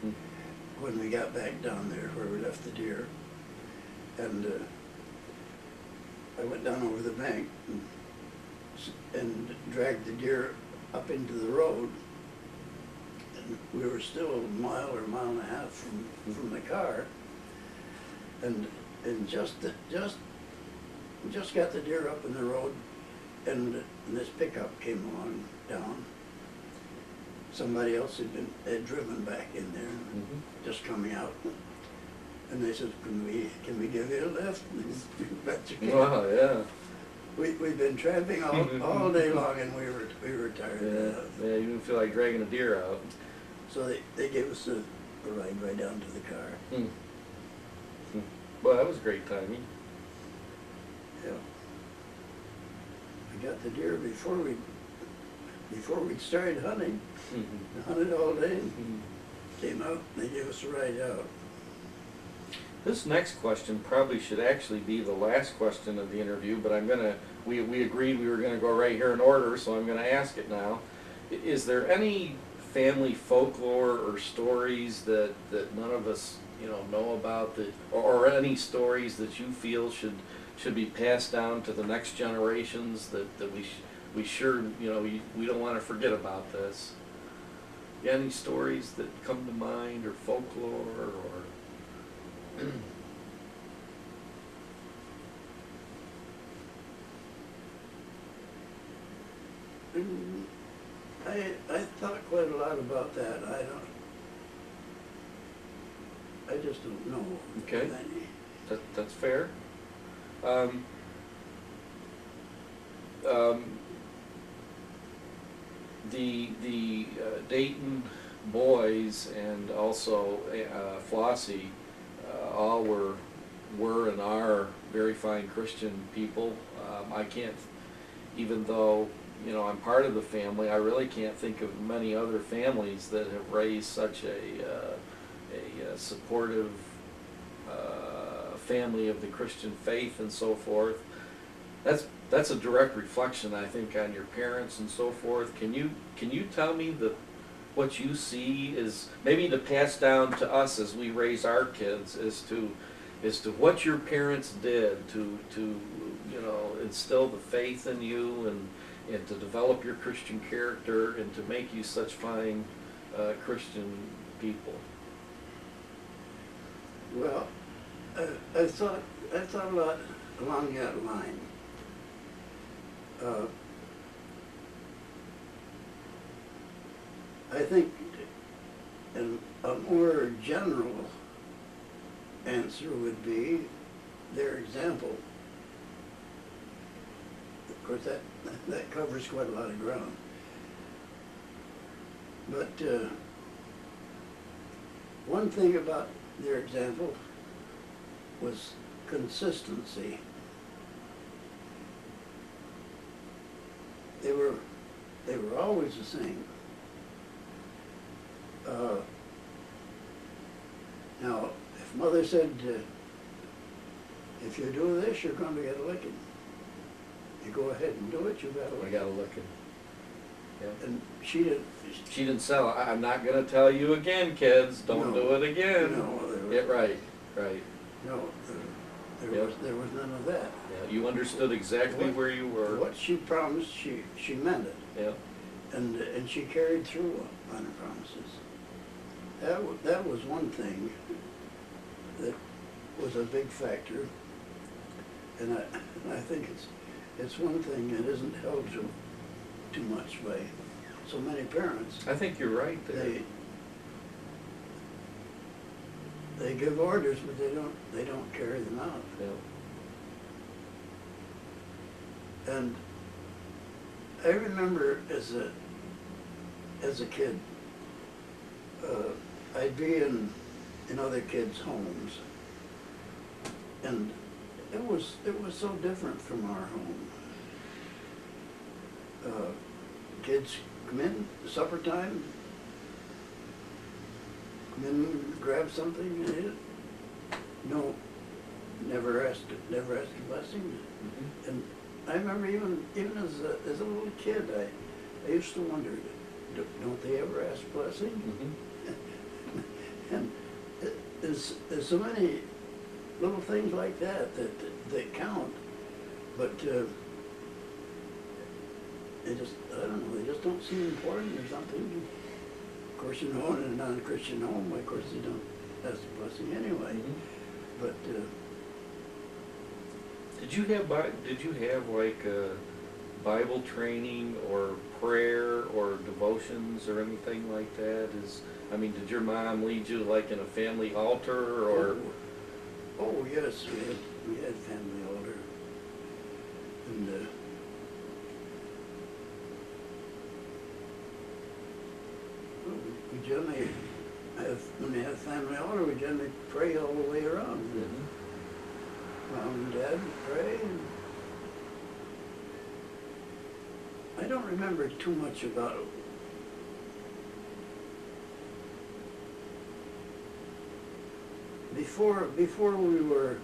when we got back down there where we left the deer. And I went down over the bank and dragged the deer up into the road. And we were still a mile or a mile and a half from the car, and just got the deer up in the road, and this pickup came along down. Somebody else had driven back in there, just coming out. And they said, can we give you a lift? And I said, "You bet you can." Wow, yeah. We've been tramping all day long, and we were tired. Yeah, you didn't feel like dragging a deer out. So they gave us a ride right down to the car. Well, that was great timing. Yeah. We got the deer before before we started hunting. Hunted all day, came out, and they gave us a ride out. This next question probably should actually be the last question of the interview, but we agreed we were gonna go right here in order, so I'm gonna ask it now. Is there any family folklore or stories that none of us, know about, that, or any stories that you feel should be passed down to the next generations, that we sure, we don't wanna forget about this? Any stories that come to mind, or folklore, or? I thought quite a lot about that. I just don't know. Okay. Any. That's fair. The Dayton boys and also Flossie all were and are very fine Christian people. I can't, even though I'm part of the family, I really can't think of many other families that have raised such a supportive family of the Christian faith and so forth. That's a direct reflection, I think, on your parents and so forth. Can you tell me what you see is maybe to pass down to us as we raise our kids, as to what your parents did to instill the faith in you and to develop your Christian character and to make you such fine Christian people? Well, I thought a lot along that line. I think a more general answer would be their example. Of course, that covers quite a lot of ground. But one thing about their example was consistency. They were always the same. Now, if Mother said, if you do this, you're going to get a licking. You go ahead and do it, you got a licking. I got a licking. Yeah. And she didn't sell. I'm not going to tell you again, kids. Don't do it again. No, Yeah, right. No, there was none of that. Yeah, you understood exactly where you were. What she promised, she meant it. Yeah. And she carried through on her promises. That was one thing that was a big factor, and I think it's one thing that isn't held to too much by so many parents. I think you're right there. They give orders, but they don't carry them out. Yeah. And I remember as a kid, I'd be in other kids' homes, and it was so different from our home. Kids come in, supper time, come in, grab something and eat it. No, never asked a blessing. Mm-hmm. And I remember even as a little kid, I used to wonder, don't they ever ask blessing? Mm-hmm. And there's so many little things like that count, but they just, I don't know, they just don't seem important or something. Of course, in a non-Christian home, of course, they don't ask a blessing anyway. Mm-hmm. But did you have like Bible training or prayer or devotions or anything like that? Did your mom lead you like in a family altar or? Oh yes, we had family altar, and we generally when we have family altar, we generally pray all the way around. Mm-hmm. Mom and Dad would pray, I don't remember too much about it. Before we were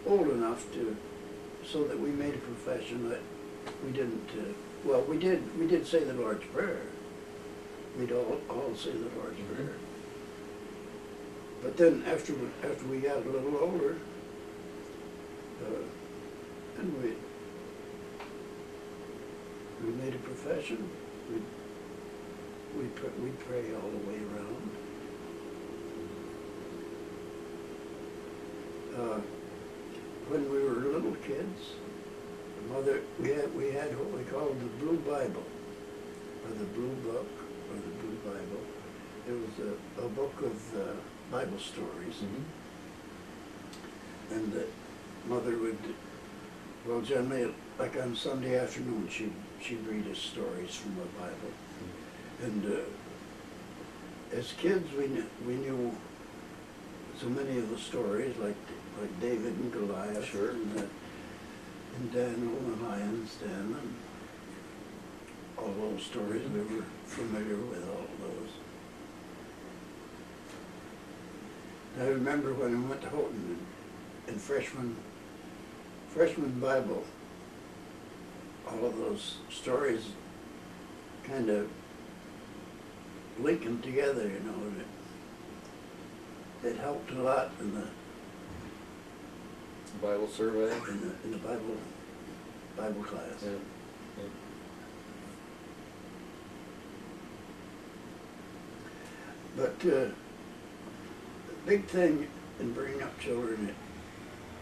old enough so that we made a profession, that we didn't, well, we did say the Lord's Prayer. We'd all say the Lord's Prayer. But then after we got a little older, and we made a profession, we'd pray all the way around. When we were little kids, we had what we called the Blue Bible, or the Blue Book, or the Blue Bible. It was a book of Bible stories, and Mother would, well, generally, like on Sunday afternoon, she'd read us stories from the Bible, and as kids, we knew so many of the stories, like David and Goliath, Sure. and Daniel and the lion's den, and all those stories. We were familiar with all of those. I remember when we went to Houghton in freshman Bible, all of those stories kind of linking together, you know. It helped a lot in the Bible survey. in the Bible class. Yeah. But the big thing in bringing up children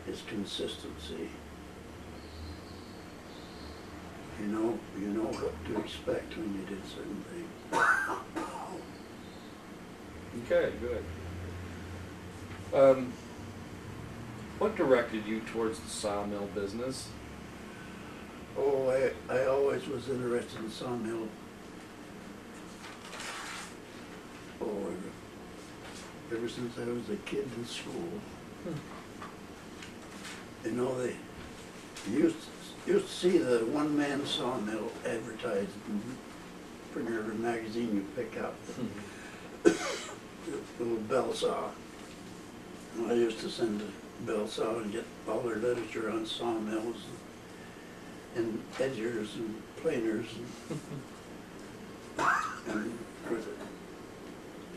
is consistency. You know what to expect when you did certain things. Okay, good. What directed you towards the sawmill business? Oh, I always was interested in sawmill. Oh, ever since I was a kid in school. You know, they used to see the one-man sawmill advertised in pretty every magazine you pick up. The little bell saw. And I used to send a bell saw and get all their literature on sawmills and edgers and planers and of course,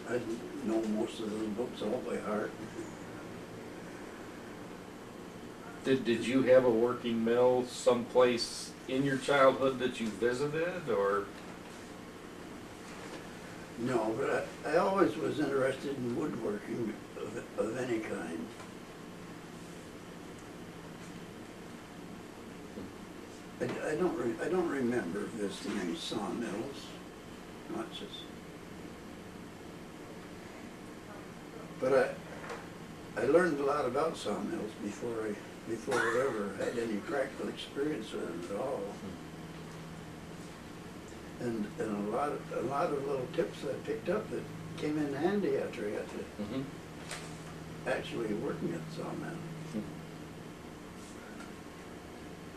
I know most of those books all by heart. Did you have a working mill someplace in your childhood that you visited, or? No, but I always was interested in woodworking of any kind. I don't remember visiting any sawmills, much as. But I learned a lot about sawmills before I ever had any practical experience with them at all. And a lot of little tips I picked up that came in handy after I got to actually working at the sawmill.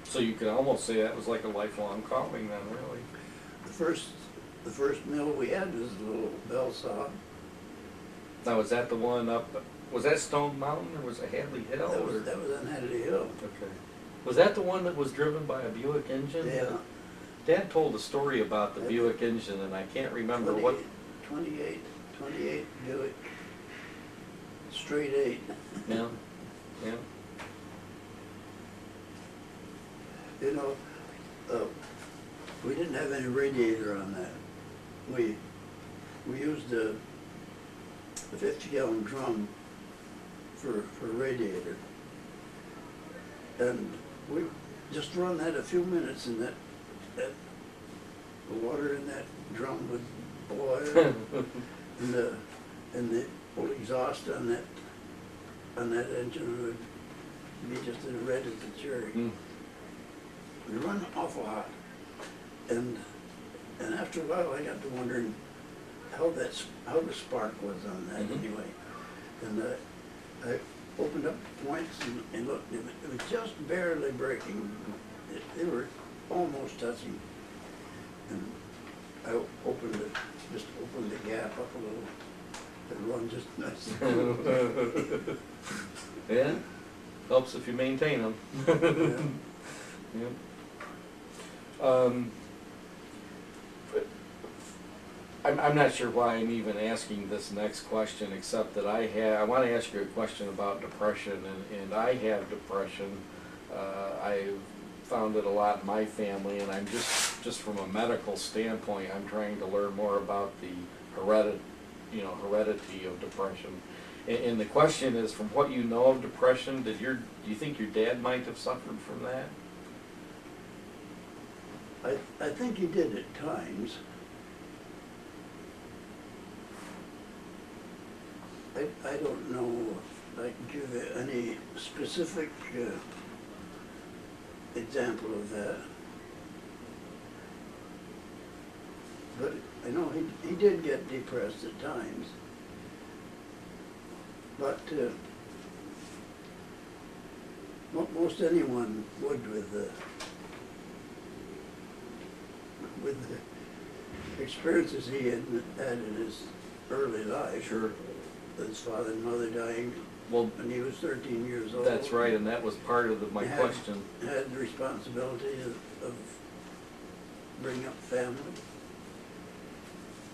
So you could almost say that was like a lifelong calling then, really. The first mill we had was a little bell saw. Now, was that the one up, was that Stone Mountain or was it Hadley Hill? That was on Hadley Hill. Okay. Was that the one that was driven by a Buick engine? Yeah. Dad told a story about the Buick engine, and I can't remember what. 28 Buick, straight 8. Yeah, yeah. You know, we didn't have any radiator on that. We used a 50-gallon drum for radiator, and we just run that a few minutes, and that the water in that drum would boil, and the old exhaust on that engine would be just as red as the cherry. We run awful hot, and after a while I got to wondering how the spark was on that anyway, and I opened up the points and looked, it was just barely breaking. They were almost touching. And I just opened the gap up a little, and run just nice. Yeah, helps if you maintain them. Yeah. Yeah. I'm not sure why I'm even asking this next question, except that I want to ask you a question about depression, and I have depression. I've found it a lot in my family, and I'm just from a medical standpoint, I'm trying to learn more about the heredity of depression. And the question is, from what you know of depression, do you think your dad might have suffered from that? I think he did at times. I don't know if I can give you any specific example of that. But I know he did get depressed at times. But most anyone would with the experiences he had in his early life. Sure. His father and mother dying Well, when he was 13 years old. that's right, and that was part of my question. Had the responsibility of bringing up family.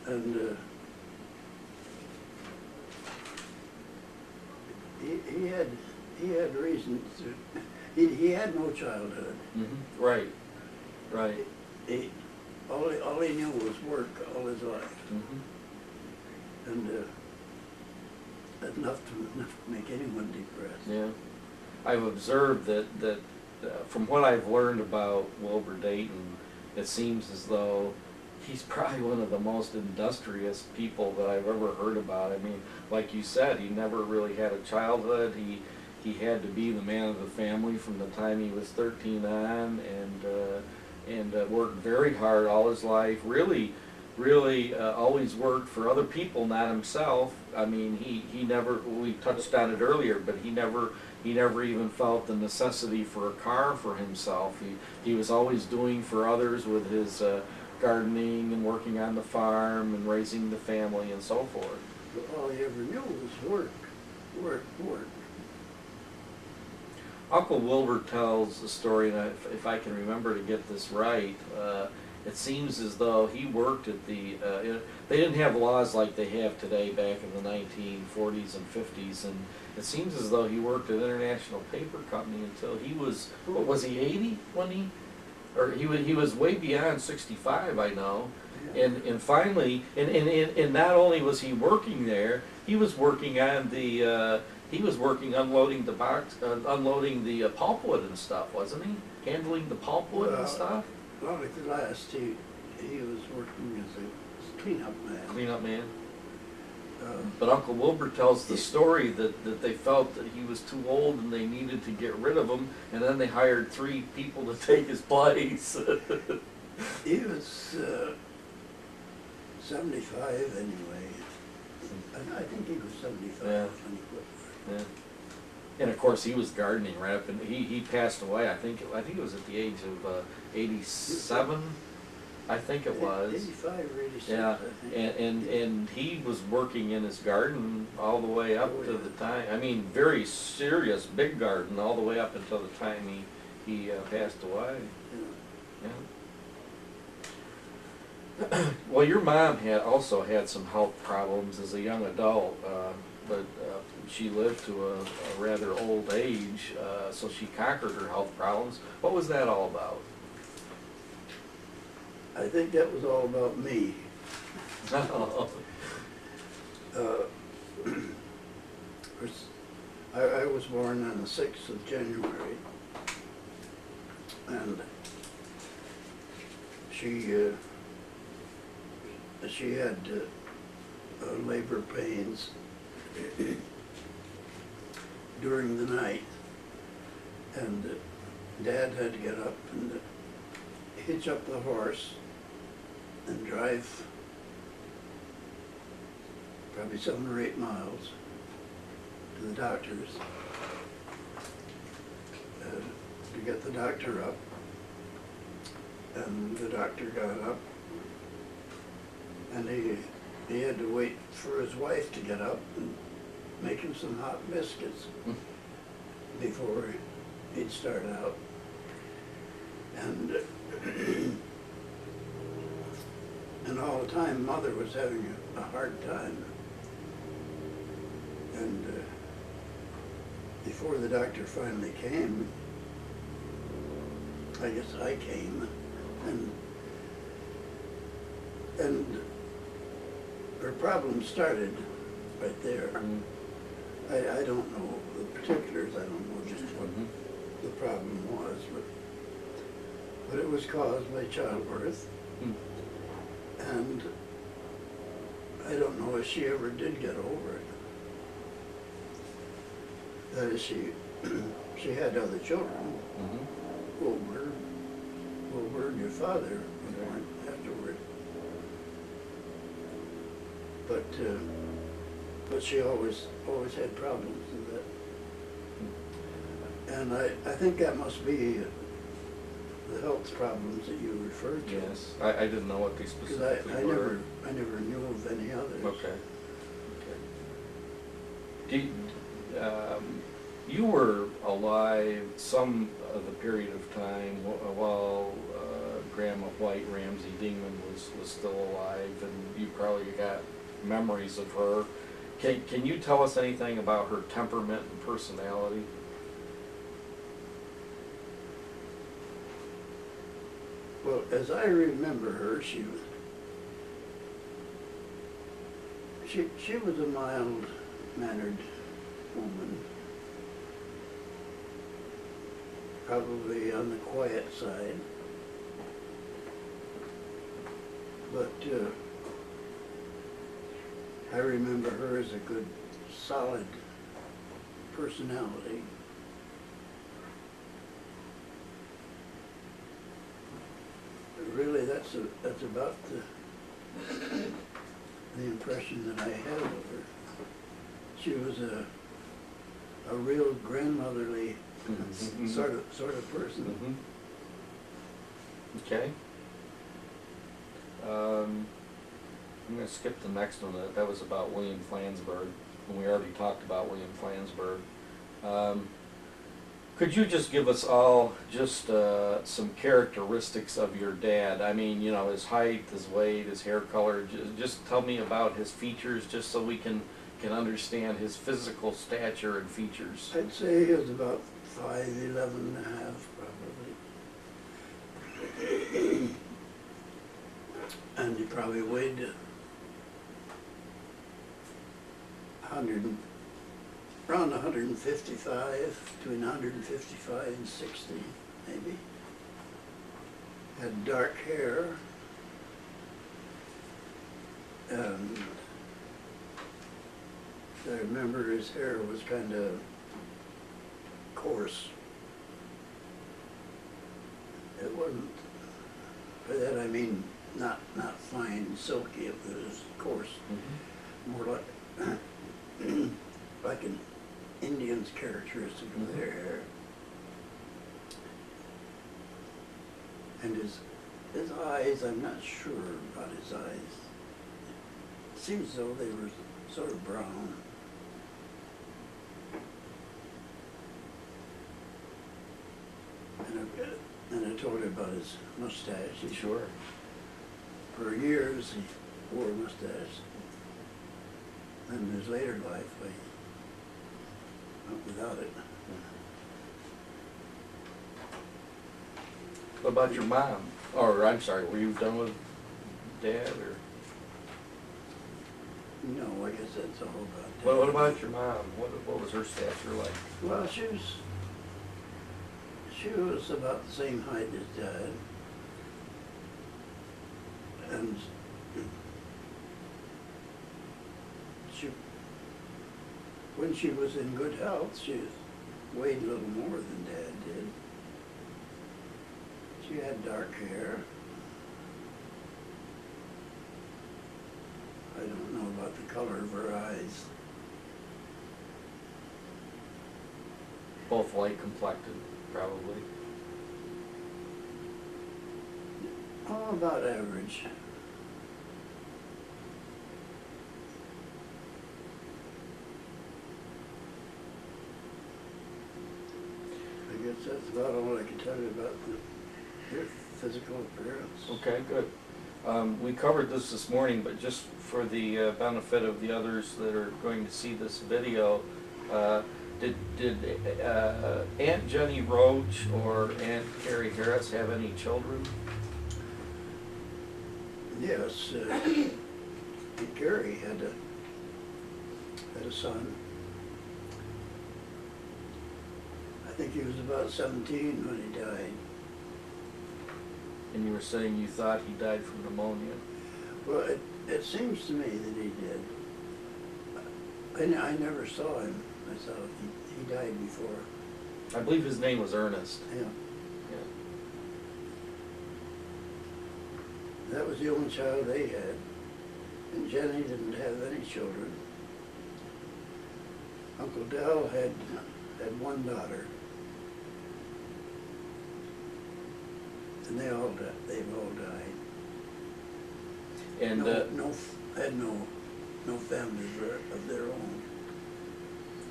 And he had reasons to, he had no childhood. Mm-hmm. Right, right. All he knew was work all his life. Mm-hmm. And that's enough to make anyone depressed. Yeah, I've observed that from what I've learned about Wilbur Dayton, it seems as though he's probably one of the most industrious people that I've ever heard about. I mean, like you said, he never really had a childhood. He had to be the man of the family from the time he was 13 on, and worked very hard all his life. Really always worked for other people, not himself. I mean, he never, we touched on it earlier, but he never even felt the necessity for a car for himself. He was always doing for others with his gardening and working on the farm and raising the family and so forth. But all he ever knew was work. Uncle Wilbur tells a story, and if I can remember to get this right, it seems as though he worked at the, they didn't have laws like they have today back in the 1940s and 50s, and it seems as though he worked at an international paper company until he was, what was he, 80 when he was way beyond 65, I know. Yeah. And finally, and not only was he working there, he was working on the, unloading the unloading the pulpwood and stuff, wasn't he? Handling the pulpwood and stuff? Well, at the last, he was working as a cleanup man. Cleanup man. But Uncle Wilbur tells the story that they felt that he was too old and they needed to get rid of him, and then they hired 3 people to take his place. He was 75 anyway. I think he was 75 Yeah. when he quit. Yeah. And of course, he was gardening right up, and he passed away. I think it was at the age of 87. I think it was. 85 or 86. Yeah, I think. and he was working in his garden all the way up to the time. I mean, very serious, big garden all the way up until the time he passed away. Yeah. Well, your mom also had some health problems as a young adult, but she lived to a rather old age, so she conquered her health problems. What was that all about? I think that was all about me. I was born on the 6th of January, and she had labor pains during the night, and Dad had to get up and hitch up the horse and drive probably 7 or 8 miles to the doctor's to get the doctor up. And the doctor got up, and he had to wait for his wife to get up and make him some hot biscuits before he'd start out. And and all the time, Mother was having a hard time. And before the doctor finally came, I guess I came, and her problem started right there. I don't know the particulars, I don't know just what the problem was, but it was caused by childbirth. And I don't know if she ever did get over it. That is, she had other children. Wilbur and your father were born afterward. But she always had problems with that. And I think that must be the health problems that you referred to. Yes, I didn't know what they specifically were. I never knew of any others. Okay. You were alive some of the period of time while Grandma White Ramsey Dingman was still alive, and you probably got memories of her. Can you tell us anything about her temperament and personality? Well, as I remember her, she was a mild-mannered woman, probably on the quiet side, but I remember her as a good, solid personality. Really, that's about the impression that I had of her. She was a real grandmotherly sort of person. Okay. I'm going to skip the next one. That was about William Flansburgh, and we already talked about William Flansburgh. Could you just give us all just some characteristics of your dad? I mean, you know, his height, his weight, his hair color. Just tell me about his features, just so we can understand his physical stature and features. I'd say he was about 5'11" and a half, probably. And he probably weighed 100, around 155, between 155 and 60, maybe. Had dark hair. And I remember his hair was kind of coarse. It wasn't, by that I mean not fine, silky, it was coarse. More like an Indian's characteristic of their hair. And his eyes, I'm not sure about his eyes. It seems as though they were sort of brown. And I told her about his mustache. Sure. For years he wore a mustache. And in his later life, I went without it. What about your mom? Or, I'm sorry, were you done with Dad, or? No, I guess that's all about that. What about your mom? What was her stature like? Well, she was about the same height as Dad. And when she was in good health, she weighed a little more than Dad did. She had dark hair. I don't know about the color of her eyes. Both light complected, probably. Oh, about average. I guess that's about all I can tell you about their physical appearance. Okay, good. We covered this morning, but just for the benefit of the others that are going to see this video, did Aunt Jenny Roach or Aunt Carrie Harris have any children? Yes, Gary had a son. I think he was about 17 when he died. And you were saying you thought he died from pneumonia. Well, it seems to me that he did. I never saw him myself. He died before. I believe his name was Ernest. Yeah. Yeah. That was the only child they had. And Jenny didn't have any children. Uncle Dell had one daughter. And they've all died. And had no families of their own.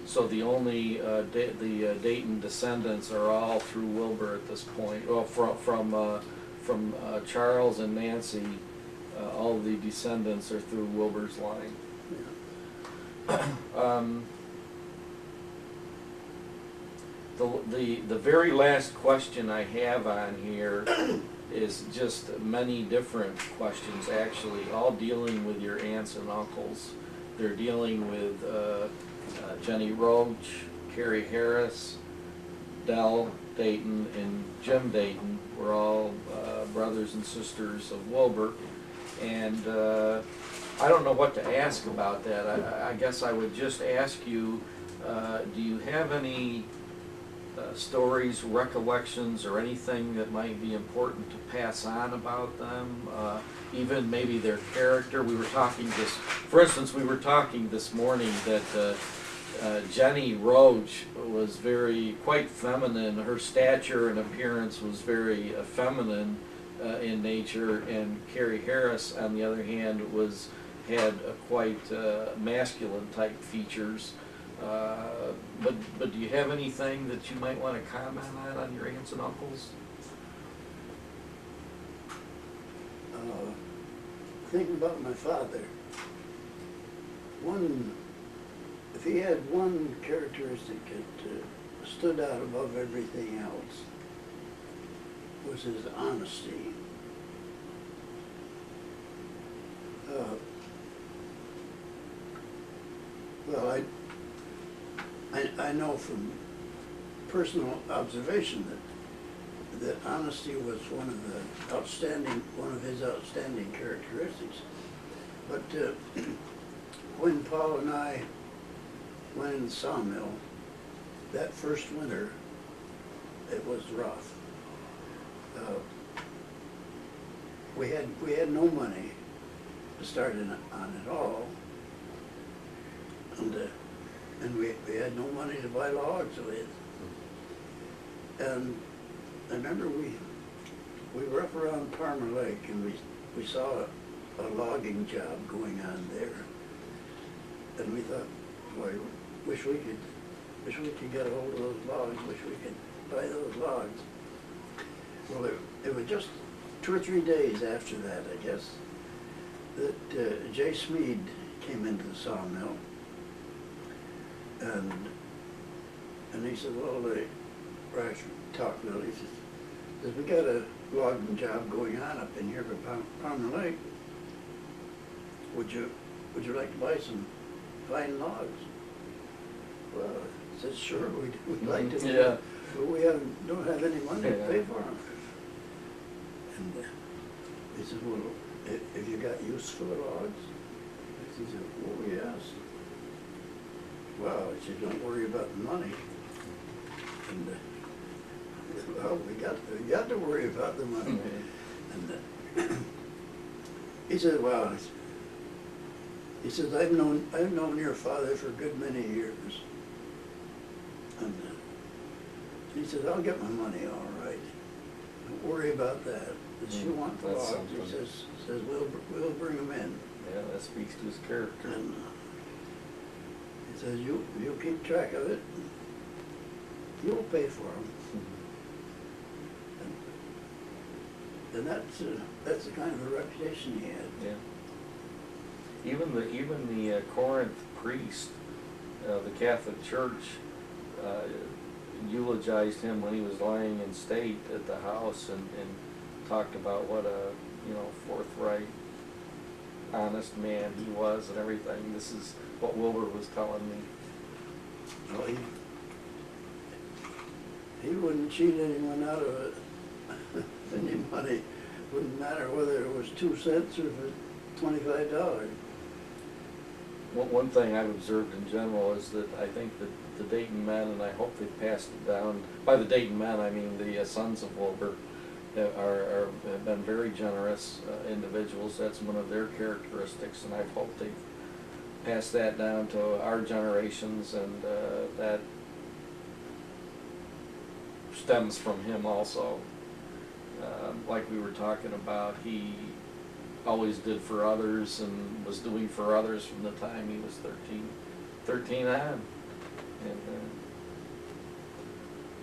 so the only the Dayton descendants are all through Wilbur at this point. Well, from Charles and Nancy, all the descendants are through Wilbur's line. Yeah. The very last question I have on here is just many different questions, actually, all dealing with your aunts and uncles. They're dealing with Jenny Roach, Carrie Harris, Dell Dayton, and Jim Dayton. We're all brothers and sisters of Wilbur. And I don't know what to ask about that. I guess I would just ask you, do you have any stories, recollections, or anything that might be important to pass on about them? Even maybe their character. We were talking for instance, we were talking this morning that Jenny Roach was quite feminine. Her stature and appearance was very feminine in nature, and Carrie Harris, on the other hand, had quite masculine type features. But do you have anything that you might want to comment on your aunts and uncles? Thinking about my father, if he had one characteristic that stood out above everything else, was his honesty. Well, I know from personal observation that honesty was one of his outstanding characteristics. But when Paul and I went in the sawmill, that first winter, it was rough. We had no money to start on at all, and we had no money to buy logs with. And I remember we were up around Palmer Lake, and we saw a logging job going on there, and we thought, boy, wish we could get a hold of those logs. Wish we could buy those logs. Well, it was just 2 or 3 days after that, I guess, that Jay Smead came into the sawmill, and he said, well, Rash talked to me. He says, we got a logging job going on up in here by Palmer Lake. Would you like to buy some fine logs? Well, I said, sure, we'd like to. Yeah. But we don't have any money to pay for them. And he said, well, have you got use for the logs? He said, oh, yes. Well, he said, don't worry about the money. And well, we got to worry about the money. And he said, well, he says, I've known your father for a good many years. And he said, I'll get my money all right. Don't worry about that. that she wants the That's logs. He something. says, we'll bring them in. Yeah, that speaks to his character. And he says, you keep track of it, you'll pay for them. And that's the kind of a reputation he had. Yeah. Even the Corinth priest, the Catholic Church, eulogized him when he was lying in state at the house and talked about what a forthright, honest man he was and everything. This is what Wilbur was telling me. Well, he wouldn't cheat anyone out of it. Any money. Wouldn't matter whether it was 2 cents or if it was $25. One thing I've observed in general is that I think that the Dayton men, and I hope they passed it down, by the Dayton men I mean the sons of Wilbur, have been very generous individuals. That's one of their characteristics, and I hope they've passed that down to our generations, and that stems from him also. Like we were talking about, he always did for others and was doing for others from the time he was 13 on. And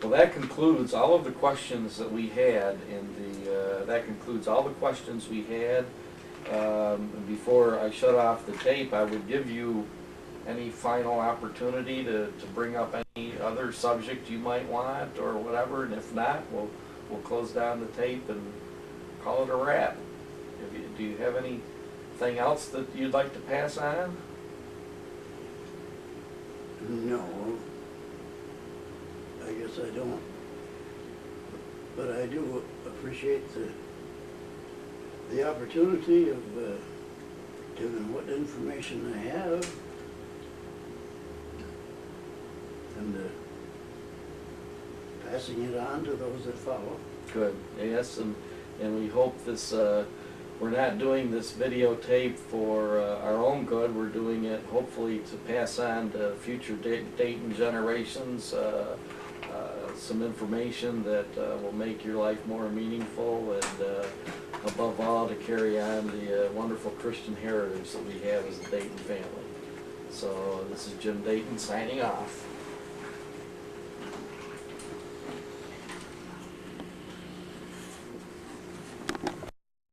well, that concludes all of the questions that we had that concludes all the questions we had. Before I shut off the tape, I would give you any final opportunity to bring up any other subject you might want or whatever, and if not, we'll close down the tape and call it a wrap. Do you have anything else that you'd like to pass on? No, I guess I don't. But I do appreciate the opportunity of giving what information I have and passing it on to those that follow. Good, yes, and we hope this, we're not doing this videotape for our own good. We're doing it hopefully to pass on to future Dayton generations some information that will make your life more meaningful, and above all, to carry on the wonderful Christian heritage that we have as a Dayton family. So this is Jim Dayton signing off.